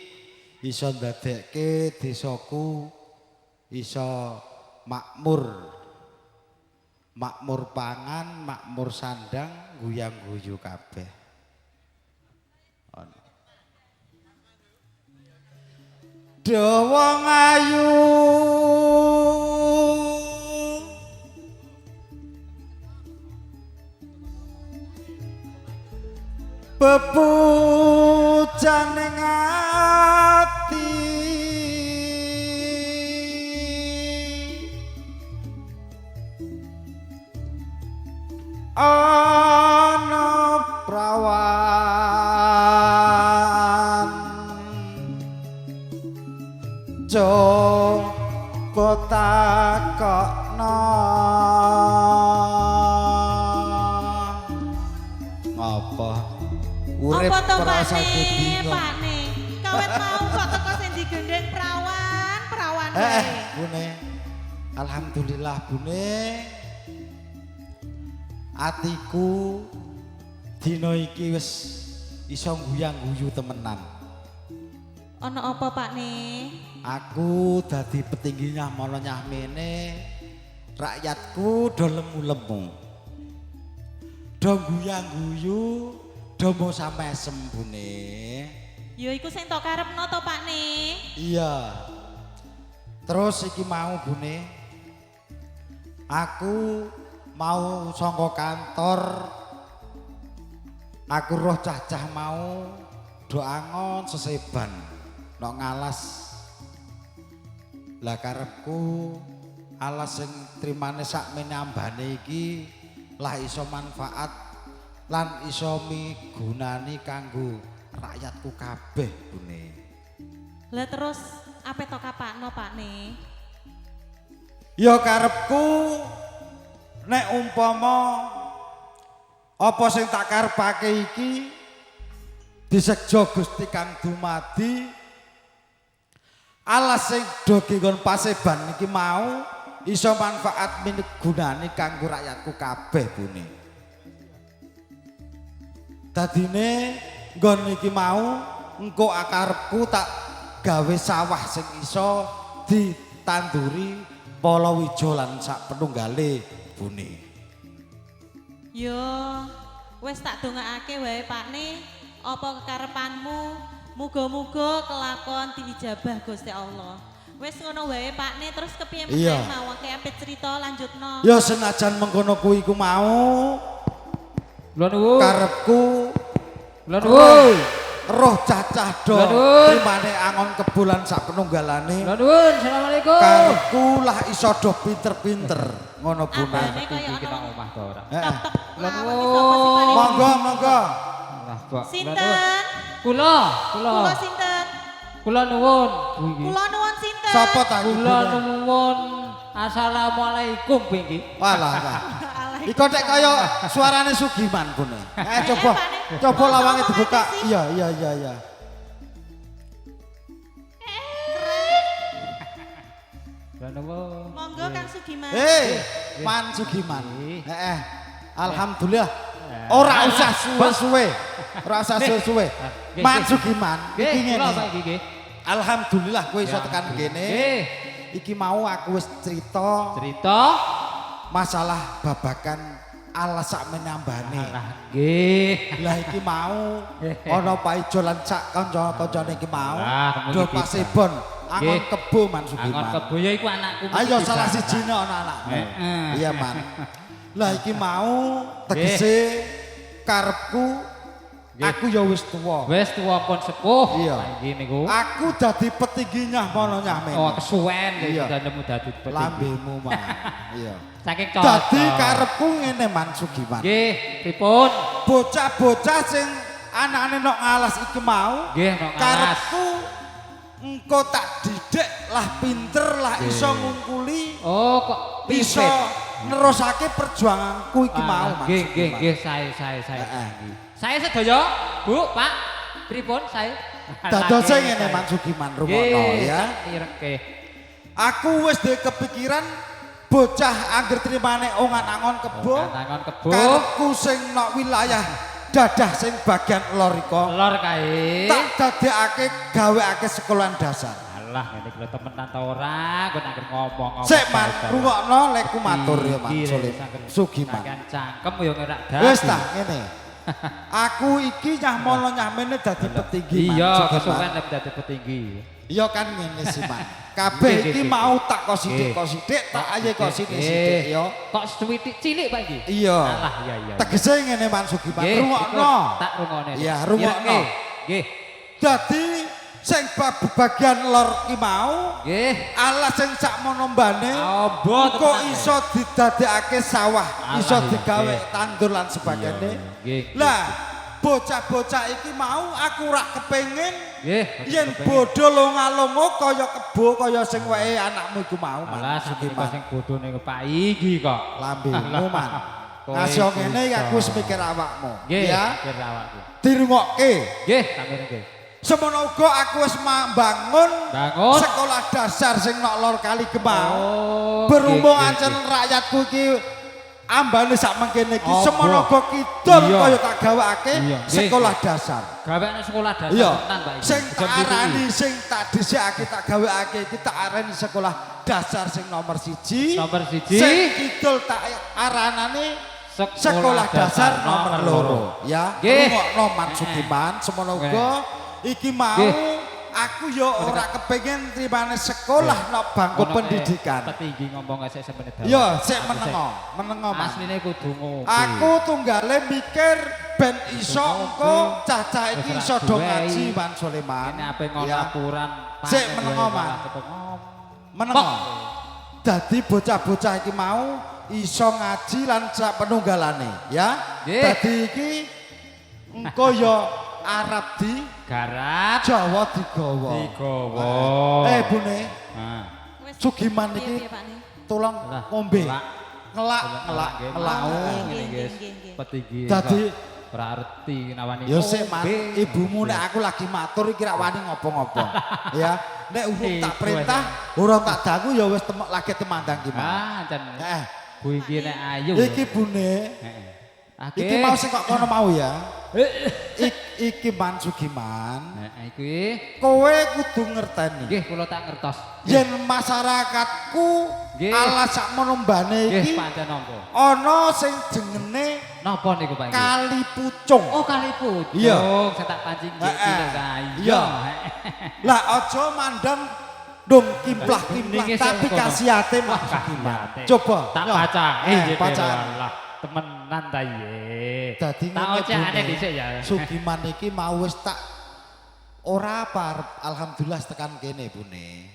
S6: iso ndadekke desaku iso makmur. Makmur pangan, makmur sandang, guyang-guyu kabeh. Dawa ngayu bebujane ngati ana prawan coba takokno ngapa urip
S9: Apa to
S6: perasaan
S9: Pakne,
S6: bingung
S9: Pakne? Kawet mau kok teko sing digendeng prawan wae.
S6: Bune alhamdulillah Bune atiku dina iki wis iso guyang-guyu temenan.
S9: Ana apa Pakne?
S6: Aku dadi petinggi nyahmono nyahmene rakyatku do lemu-lemu. Do guyang-guyu, do mau sampe sembune.
S9: Ya iku sing tok karepno to Pakne.
S6: Iya. Terus iki mau Bune. Aku mau saka kantor. Aku roh cah-cah mau doangon seseban nok ngalas. Lah karepku alas sing trimane sakmene ambane iki lah iso manfaat lan iso migunani kanggo rakyatku kabeh Bune.
S9: Lah terus apa to kapakno Pakne?
S6: Ya karepku nek umpama apa sing tak karepake iki disekjo Gusti Kang Dumadi alas sing do nggon paseban iki mau iso manfaat migunani kanggo rakyatku kabeh Bune. Dadine nggon iki mau engko akarepku tak gawe sawah sing iso ditanduri palawija lan sak penunggale Bune.
S9: Yo, wis tak dongakake wae Pakne, apa kekarepanmu muga-muga kelakon diijabah Gusti Allah. Wis ngono wae Pakne, terus kepiye meneh mau ape cerita lanjutno.
S6: Ya senajan mengkono kuwi ku mau.
S7: Lha nuwun.
S6: Karepku
S7: Lha nuwun.
S6: Roh cacah do trimane angon kebulan sak penunggalane.
S7: Lha nuwun, asalamualaikum.
S6: Karepku lah iso do pinter-pinter ngono Bune.
S7: Iki nang omah to ora.
S6: Lha nuwun. Monggo monggo.
S7: Lah, Pak.
S9: Sinten?
S7: Kula.
S9: Kula sinten?
S7: Kula nuwun.
S9: Kula nuwun sinten?
S6: Sapa ta iki?
S7: Kula nuwun. Assalamualaikum iki.
S6: Walah. Iko nek kaya suarane Sugiman Bune. Coba lawange dibuka. Iya.
S9: Monggo Kang Sugiman.
S6: Man Sugiman. Alhamdulillah. Ora usah suwe-suwe. Man Sugiman iki ngene. Alhamdulillah kowe iso tekan kene. Iki mau aku wis cerita masalah babakan alas sak menambane.
S7: Nggih.
S6: Lah iki mau ana paijo lan sak kanca-kancane iki mau do pasebon angon kebo Man Sugiman.
S7: Angon kebo ya iku anakku.
S6: Ayo salah sijine ana anakmu. Iya Man. Lah iki mau tegese karepku aku ya wis tuwa.
S7: Wis tuwa pun sepuh.
S6: Iya.
S7: Iki niku.
S6: Aku dadi petinggi nyah mono nyah men.
S7: Oh, kesuwen danemu dadi petinggi.
S6: Lambemu Man. Iya.
S7: Saking cocok.
S6: Dadi karepku ngene Man Sugiman.
S7: Nggih, pripun?
S6: Bocah-bocah sing anakane nok ngalas iki mau.
S7: Nggih, nok ngalas.
S6: Karepku engko tak didik lah pinter lah iso ngungkuli.
S7: Oh, kok
S6: iso nerusake perjuanganku iki mau Man.
S7: Nggih, sae. Saya sedaya, Bu, Pak. Pripun sae?
S6: Dadose ngene Man Sugiman rumono ya.
S7: Nggih.
S6: Aku wis duwe kepikiran bocah angger trimane ongan-angon kebo. Karepku sing nok wilayah dadah sing bagian lor iko.
S7: Lor kae.
S6: Tak dadekake gaweake sekolahan dasar.
S7: Alah ngene kula temenan ta ora, kok angger ngomong.
S6: Sik Man, rungokno lek ku matur ya Man Sugiman.
S7: Kan cangkem ya ora dadi.
S6: Wis ta ngene. Aku iki nyah mono nyah mene dadi petinggi.
S7: Iya, kesuwen dadi petinggi.
S6: Iya kan ngene sih Man. Kabeh iki mau tak kok sithik, tak aye kok sithik ya.
S7: Kok suwitik cilik Pak iki?
S6: Iya.
S7: Alah iya.
S6: Tegese ngene Man Sugiman, rungokno.
S7: Tak rungokne.
S6: Iya, rungokno.
S7: Nggih.
S6: Dadi sing bagian lor ki mau
S7: nggih
S6: alas sing sak monombane
S7: kok
S6: iso didadekake sawah, iso digawe tandur lan sebagainya. Lah bocah-bocah iki mau aku rak kepengin yen bodho longa-longo kaya kebo kaya sing wae anakmu iku mau.
S7: Alah sing bodho ning Pak iki kok
S6: lambemu Man. Ngasih ngene aku wis mikir awakmu.
S7: Ya, mikir awakku.
S6: Dirungokke.
S7: Nggih, sampeyan nggih.
S6: Semono uga aku wis bangun sekolah dasar sing nok lor kali kemau. Berhubung ancen rakyatku iki ambane sak mengkene iki semono uga kidul kaya tak gawakake sekolah dasar.
S7: Gawekne sekolah dasar tenan Pak iki.
S6: Sing tak arani sing tak dhisikake tak gawekake iki tak arani sekolah dasar sing nomor 1.
S7: Nomor 1.
S6: Sing kidul tak aranane sekolah dasar nomor 2. Ya, rungokno Man Sugiman semono uga iki mau aku yo ora kepengin trimane sekolah nok bangku pendidikan.
S7: Petinggi ngomong sik semenit dawa.
S6: Yo, sik menengo Mas.
S7: Asline kudu ngopi.
S6: Aku tunggale mikir ben iso engko cacah iki iso do ngaji Wan Soleman.
S7: Ini ape ngono laporan.
S6: Sik menengo Mas. Menengo. Dadi bocah-bocah iki mau iso ngaji lan sak penunggalane ya. Dadi iki engko yo Arab di
S7: garap,
S6: Jawa digawa. Bune. Sugiman iki tolong ngombe. Ngelak.
S7: Ngene guys. Petinggi.
S6: Dadi
S7: ora arti nawani.
S6: Ya sik Man, ibumu nek aku lagi matur iki rak wani ngopo-ngopo. Ya, nek urung tak perintah, urung tak dangu ya wis lagi temandang ki, Man.
S7: Jan. Bu iki nek ayu.
S6: Iki Bune. Iki mau sing kok kono mau ya. Iki Man Sugiman.
S7: Iki
S6: kowe kudu ngerteni.
S7: Nggih, kula tak ngertos.
S6: Yen masyarakatku ala sakmono mbane iki
S7: pancen napa?
S6: Ana sing jenenge
S7: napa niku Pak?
S6: Kali Pucung.
S7: Oh, Kali Pucung.
S6: Iya.
S7: Saya tak pancing cilik kae.
S6: Iya. Lah aja mandang dong kimplah-kimplah tapi kasihate Mas Sugiman. Coba
S7: tak baca.
S6: Baca.
S7: Temenan ta ye.
S6: Dadi
S7: tak ocehane dhisik ya.
S6: Sugiman iki mau wis tak ora apa alhamdulillah tekan kene Bune.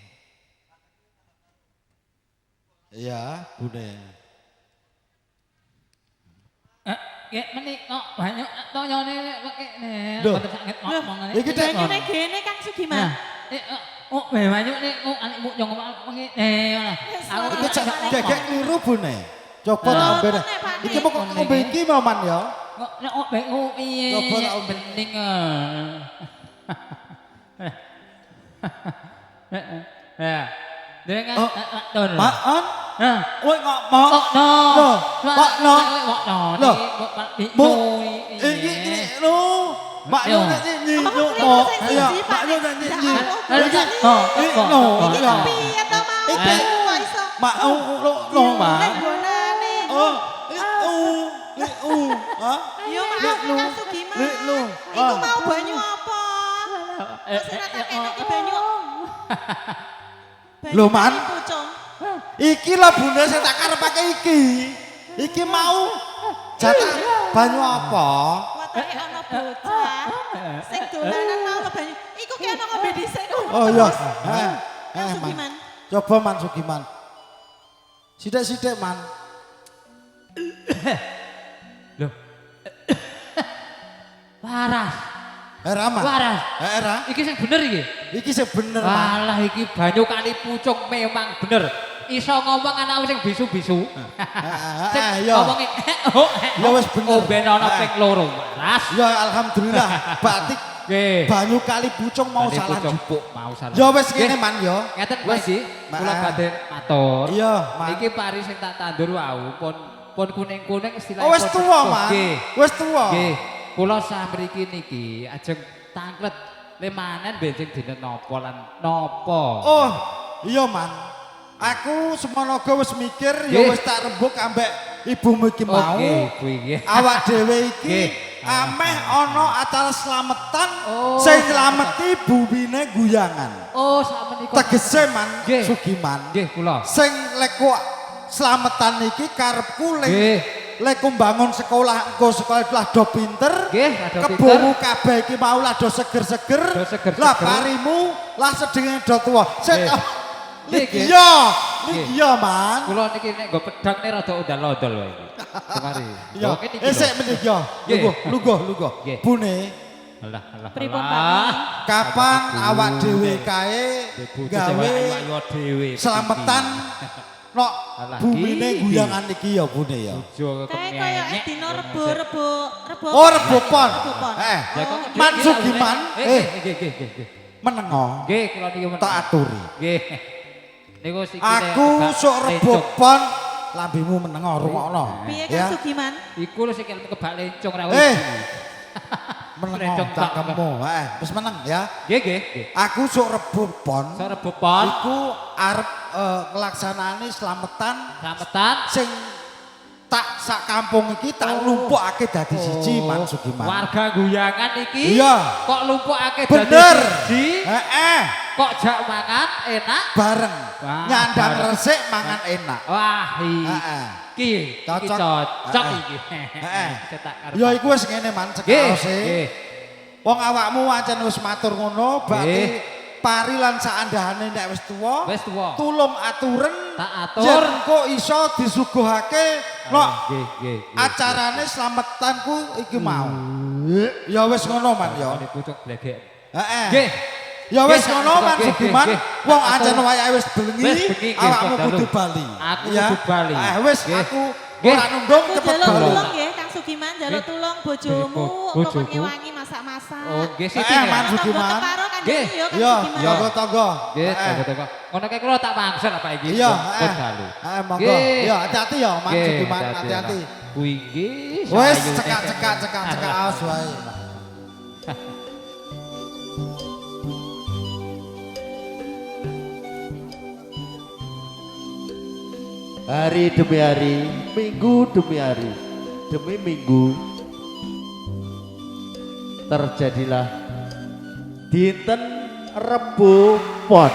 S6: Iya, Bune.
S7: Ya menik kok banyak toyone kene.
S6: Boten
S7: saged ngomong ngene.
S6: Iki tek
S9: Banyune gene Kang Sugiman.
S7: Oh, banyak nek anikmu yo ngomong ngene.
S6: Aku iki gegek kliru Bune. Coba tak ombe. Iki mau kok ombe iki Man ya.
S7: Nek ombe piye?
S6: Coba tak ombe
S7: bening. Ya. Dengan ton.
S6: Maan? Woi ngomong. Pak no. Loh. Bu. Iki lo. Mak yo nyanyi yo mo. Iya, mak yo nyanyi. Iki no.
S9: Iki piye to mau?
S6: Iki mak lo mak. Oh, ha?
S9: Yo maaf Kang Sugiman. Iku mau banyu apa? Wis ora tak kene banyu.
S6: Lho Man.
S9: Pucung.
S6: Iki lho Bunda sing tak karepake iki. Iki mau jatah banyu apa?
S9: Watake ana bocah sing dolanan mau le banyu. Iku ki ana ngombe dhisik.
S6: Oh iya.
S9: Kang Sugiman.
S6: Coba Man Sugiman. Sithik-sithik Man.
S7: Loh. Waras.
S6: Era Man.
S7: Waras.
S6: Era.
S7: Iki sing bener iki.
S6: Iki sing bener Man.
S7: Alah iki banyu Kali Pucung memang bener. Iso ngomong anak sing bisu-bisu.
S6: Ya.
S7: Ngomongi.
S6: Ya wis bener.
S7: Oh ben ana ping 2 waras.
S6: Ya alhamdulillah. Batik banyu Kali Pucung mau salah jupuk.
S7: Mau salah.
S6: Ya wis kene Man ya.
S7: Ngeten Pak iki. Kula badhe matur.
S6: Iya, Man.
S7: Iki pari sing tak tandur wau pun kuning-kuning istilahnya.
S6: Oh wis tuwa Man. Wis tuwa.
S7: Nggih. Kula samriki niki ajeng tanglet le manen benjing dina napa lan napa.
S6: Oh, iya Man. Aku semonogo wis mikir ya wis tak rembug ambek ibumu iki mau.
S7: Ibu iki.
S6: Awak dhewe iki ameh ana acara slametan sing nylameti bumine guyangan.
S7: Oh, sakmenika.
S6: Tegese Man Sugiman.
S7: Nggih, kula.
S6: Sing lek slametan iki karepku lek mbangun sekolah engko sekolah lah do pinter.
S7: Nggih, do pinter.
S6: Kebomu kabeh iki mau lah do seger-seger. Lah parimu lah sedenge do tuwa. Niki iya Man.
S7: Kula niki nek nggo pedhang ne rada ondal-ondal wae iki. Kemari.
S6: Iya. Sik meneh ya. Lugo. Bune.
S7: Alah.
S9: Pripun Pak?
S6: Kapan awak dhewe kae gawe slametan nok bumine guyangan iki ya Bune ya.
S9: Kae kaya dina rebo.
S6: Oh rebo pon. Man Sugiman.
S7: Nggih.
S6: Menengo.
S7: Nggih, kula niki meneng.
S6: Tak aturi.
S7: Nggih. Niku sikile.
S6: Aku sok rebo pon lambemu menengo rungokno.
S9: Piye Kang Sugiman?
S7: Iku lho sikil kebak lencong ra
S6: menengo cangkemmu. Wis meneng ya.
S7: Nggih.
S6: Aku sok rebo pon.
S7: Sok rebo pon.
S6: Iku arep nglaksanani slametan
S7: sing
S6: tak sak kampung iki tak lumpukake dadi siji Man Sugiman.
S7: Warga Guyangan iki
S6: Iya.
S7: kok lumpukake dadi
S6: Bener.
S7: siji?
S6: Heeh.
S7: Kok jak mangan enak?
S6: Bareng.
S7: Wah,
S6: Nyandang
S7: bareng.
S6: resik mangan enak.
S7: Wah,
S6: Heeh.
S7: iki
S6: Cocok.
S7: cocok
S6: Heeh.
S7: iki.
S6: Heeh.
S7: Cetak karep.
S6: Ya iku wis ngene Man cekaose.
S7: Nggih.
S6: Wong awakmu ancen wis matur ngono, berarti pari lan saandahane nek wis tuwa.
S7: Wis tuwa.
S6: Tulung aturen.
S7: Tak atur.
S6: Yen engko iso disuguhake nok
S7: Nggih.
S6: acarane slametanku iki mau. Ya wis ngono Man ya.
S7: Ini pucuk blegek.
S6: Heeh.
S7: Nggih.
S6: Ya wis
S7: Nggih,
S6: ngono Man
S7: nggih,
S6: Sugiman,
S7: nggih.
S6: wong
S7: Tak
S6: ancen
S7: atur.
S6: wayahe wis
S7: Wis
S6: bengi,
S7: bengi, nggih,
S6: awakmu
S7: Pak
S6: kudu
S7: Dalu.
S6: bali.
S7: Aku
S6: Ya.
S7: kudu bali.
S6: Wis
S7: Nggih.
S6: aku
S7: Nggih.
S6: ora nundung
S9: Aku
S6: cepet
S9: jaluk
S6: bali.
S9: tulung nggih Kang Sugiman, jaluk
S7: Nggih.
S9: tulung bojomu
S7: Bojoku.
S9: kok ngewangi masak-masak.
S7: Oh, nggih sithik.
S6: Eh,
S7: ya.
S6: Man
S9: Tonggo
S6: Sugiman.
S9: keparo kan
S7: Nggih.
S9: yo Kang
S6: Iya,
S9: Sugiman.
S6: tonggo-tonggo.
S7: Nggih,
S6: Heeh.
S7: tunggu. Ngono kae kula tak pangsel apa iki?
S6: Iya,
S7: Kok dalu.
S6: monggo.
S7: Nggih.
S6: Iya, hati-hati ya Man
S7: Nggih,
S6: Sugiman, hati-hati.
S7: Kuwi nggih.
S6: Wes
S7: sayune.
S6: cekak aos wae.
S2: Hari demi hari, minggu demi hari, demi minggu terjadilah dinten Rebo Pon.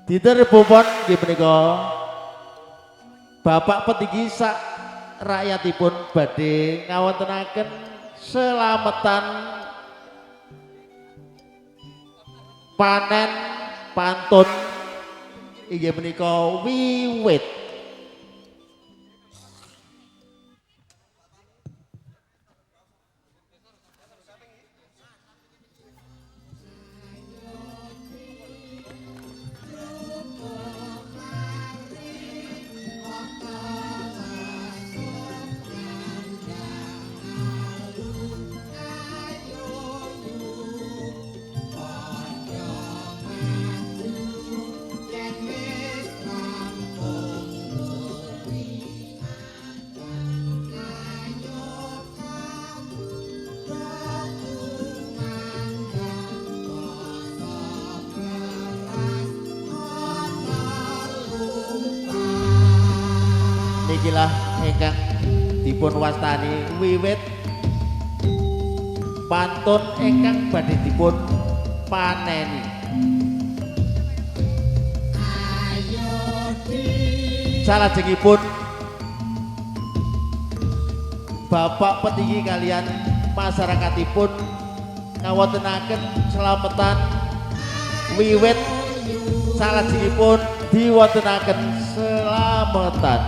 S2: Dinten Rebo Pon nggih menika Bapak Petinggi sak rakyatipun badhe ngawontenaken selamatan panen pantun inggih menika wiwit. Nikilah ingkang dipun wastani wiwit pantun ingkang badhe dipun paneni. Salajengipun Bapak Petinggi kalian masyarakatipun ngawontenaken selamatan wiwit salajengipun diwontenaken selamatan.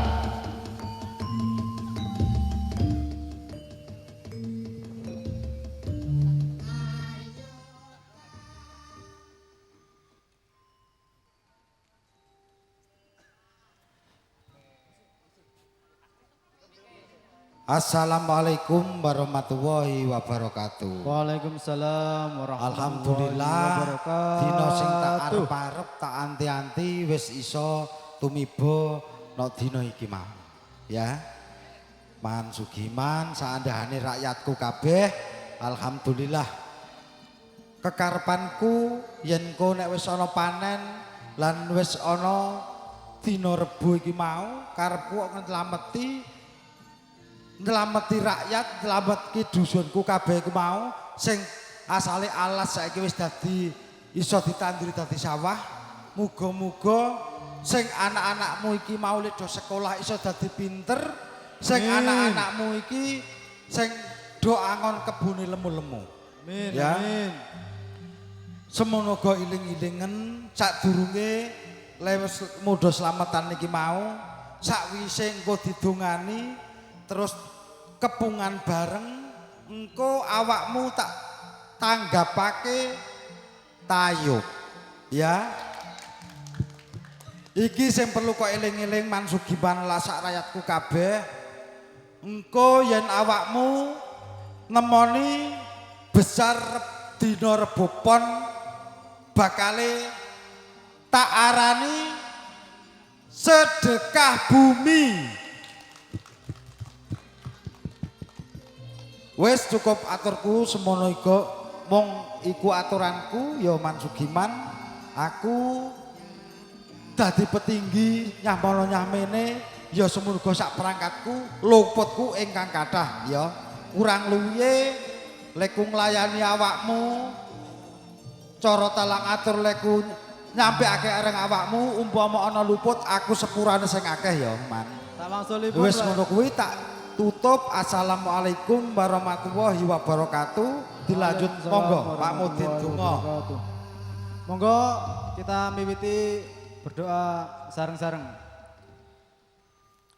S6: Assalamualaikum warahmatullahi wabarakatuh.
S5: Waalaikumsalam warahmatullahi
S6: Alhamdulillah
S5: wabarakatuh.
S6: dina sing tak arep-arep tak anti-anti wis iso tumiba no dina iki mau. Ya. Man Sugiman saandahane rakyatku kabeh alhamdulillah. Kekarepanku yen ko nek wis ana panen lan wis ana dina Rebo iki mau karepku kok nyelameti rakyat, nyelameti dusunku kabeh iku mau sing asale alas saiki wis dadi iso ditanduri dadi sawah. Muga-muga sing anak-anakmu iki mau lek do sekolah iso dadi pinter, sing anak-anakmu iki sing do angon kebune lemu-lemu. Amin. Ya. Amin. Semono go iling-ilingen sadurunge lewes mudha slametan iki mau sakwise engko didongani terus kepungan bareng engko awakmu tak tanggapake tayub ya iki sing perlu kok eling-eling Man Sugiman lan sak rakyatku kabeh engko yen awakmu nemoni besar dina Rebo Pon bakale tak arani sedekah bumi. Wes cukup aturku semono iku mong iku aturanku ya Man Sugiman. Aku dadi petinggi nyampono nyamene ya semurga sak perangkatku luputku ingkang kathah ya kurang luwihe leku nglayani awakmu cara talang atur leku nyampeake areng awakmu umpama ana luput aku sepurane sing akeh ya man wis ngono kuwi tak tutup. Assalamualaikum warahmatullahi wabarakatuh. Dilanjut monggo Pak Mudin donga.
S10: Monggo kita miwiti berdoa sareng-sareng.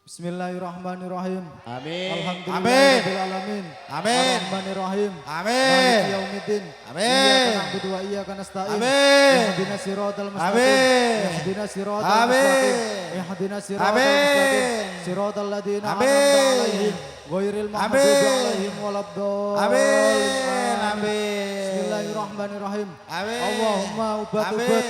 S10: Bismillahirrahmanirrahim.
S2: Amin.
S10: Alhamdulillahirabbil alamin.
S6: Amin.
S10: Arrahmanirrahim.
S6: Amin.
S10: Maliki yaumiddin.
S6: Amin.
S10: Iyyaka na'budu wa iyyaka nasta'in.
S6: Amin.
S10: Ihdinas siratal mustaqim.
S6: Amin.
S10: Ihdinas siratal
S6: Amin.
S10: mustaqim. Ihdinas siratal mustaqim. Siratal ladzina an'amta 'alaihim ghairil maghdubi 'alaihim waladdallin.
S6: Amin. Amin.
S10: Bismillahirrahmanirrahim.
S6: Amin.
S10: Allahumma ubat-ubat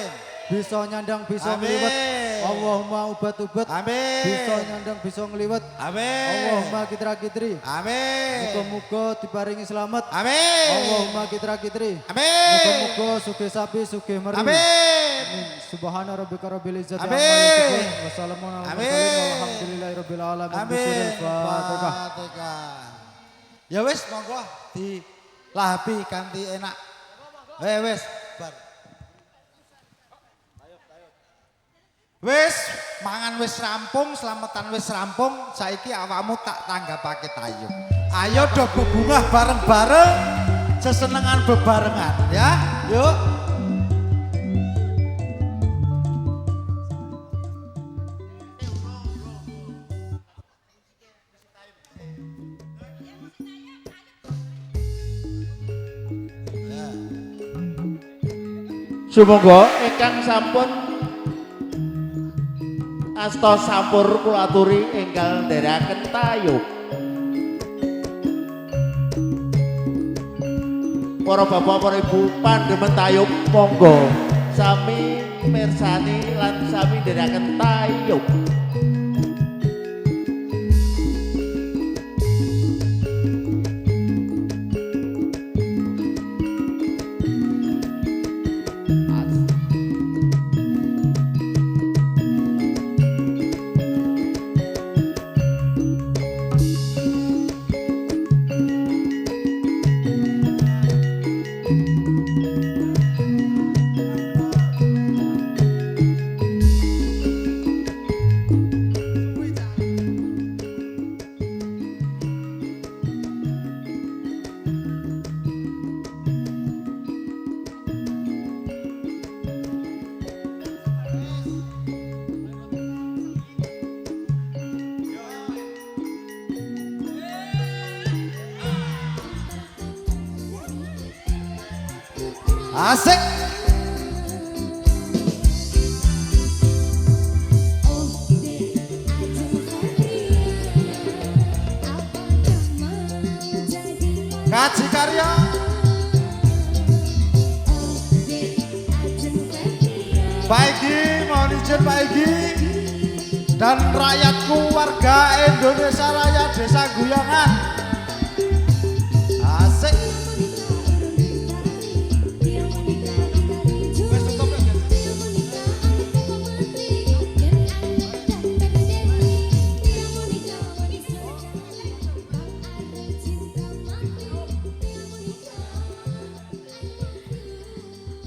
S10: bisa nyandang bisa ngliwet. Allahumma ubat-ubat
S6: Amin.
S10: bisa nyandang bisa ngliwet.
S6: Amin.
S10: Allahumma kitra-kitri.
S6: Amin.
S10: Muga-muga diparingi selamat.
S6: Amin.
S10: Allahumma kitra-kitri.
S6: Amin.
S10: Muga-muga sugih sapi sugih meri.
S6: Amin.
S10: Amin. Subhana rabbika rabbil izzati amma
S6: Amin.
S10: yasifun. Wassalamu ala
S6: Amin.
S10: mursalin walhamdulillahi rabbil alamin.
S6: Amin.
S10: Fatihah.
S6: Fatihah. Ya wis monggo dilahapi kanthi enak. Wis bar. Wis mangan wis rampung, selamatan wis rampung, saiki awakmu tak tanggapake tayu. Ayo do bebungah bareng-bareng, sesenengan bebarengan ya. Yuk.
S2: Sumangga ingkang sampun asta sampur kula aturi enggal ndherekaken tayub. Para bapak para ibu pandhemen tayub monggo sami mirsani lan sami ndherekaken tayub.
S6: Asik. Kaji karya. Pak Egi, mohon izin Pak Egi dan rakyatku warga Indonesia Raya Desa Guyangan. Asik.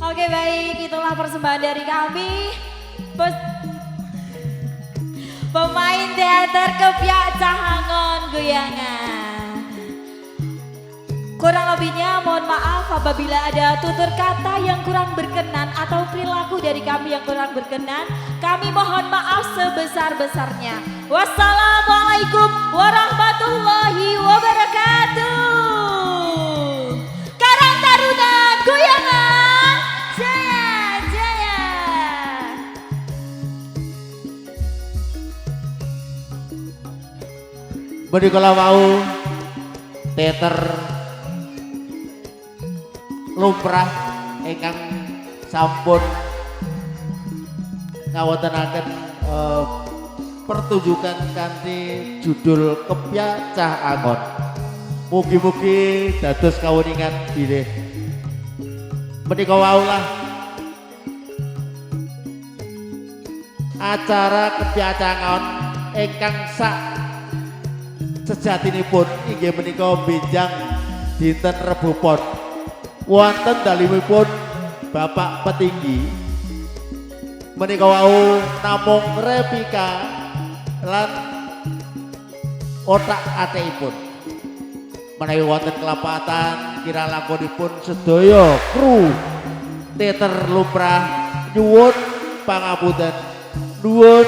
S8: Oke baik, itulah persembahan dari kami. Pemain teater Kepyak Cahangon Guyangan. Kurang lebihnya mohon maaf apabila ada tutur kata yang kurang berkenan atau perilaku dari kami yang kurang berkenan. Kami mohon maaf sebesar-besarnya. Wassalamualaikum warahmatullahi wabarakatuh. Karang Taruna Guyangan, jaya jaya.
S2: Menika wau teater lumrah ingkang sampun ngawontenaken pertunjukan kanthi judul Kepyak Cahangon. Mugi-mugi dados kawuningan bilih. Menika wau lah acara kepiacangan ingkang sak sejatinipun inggih menika benjang dinten Rebo Pon wonten dalimipun Bapak Petinggi menika wau namung replika lan otak ateipun menawi wonten kelapatan kira lakonipun sedaya kru teater lumrah nyuwun pangapunten nuwun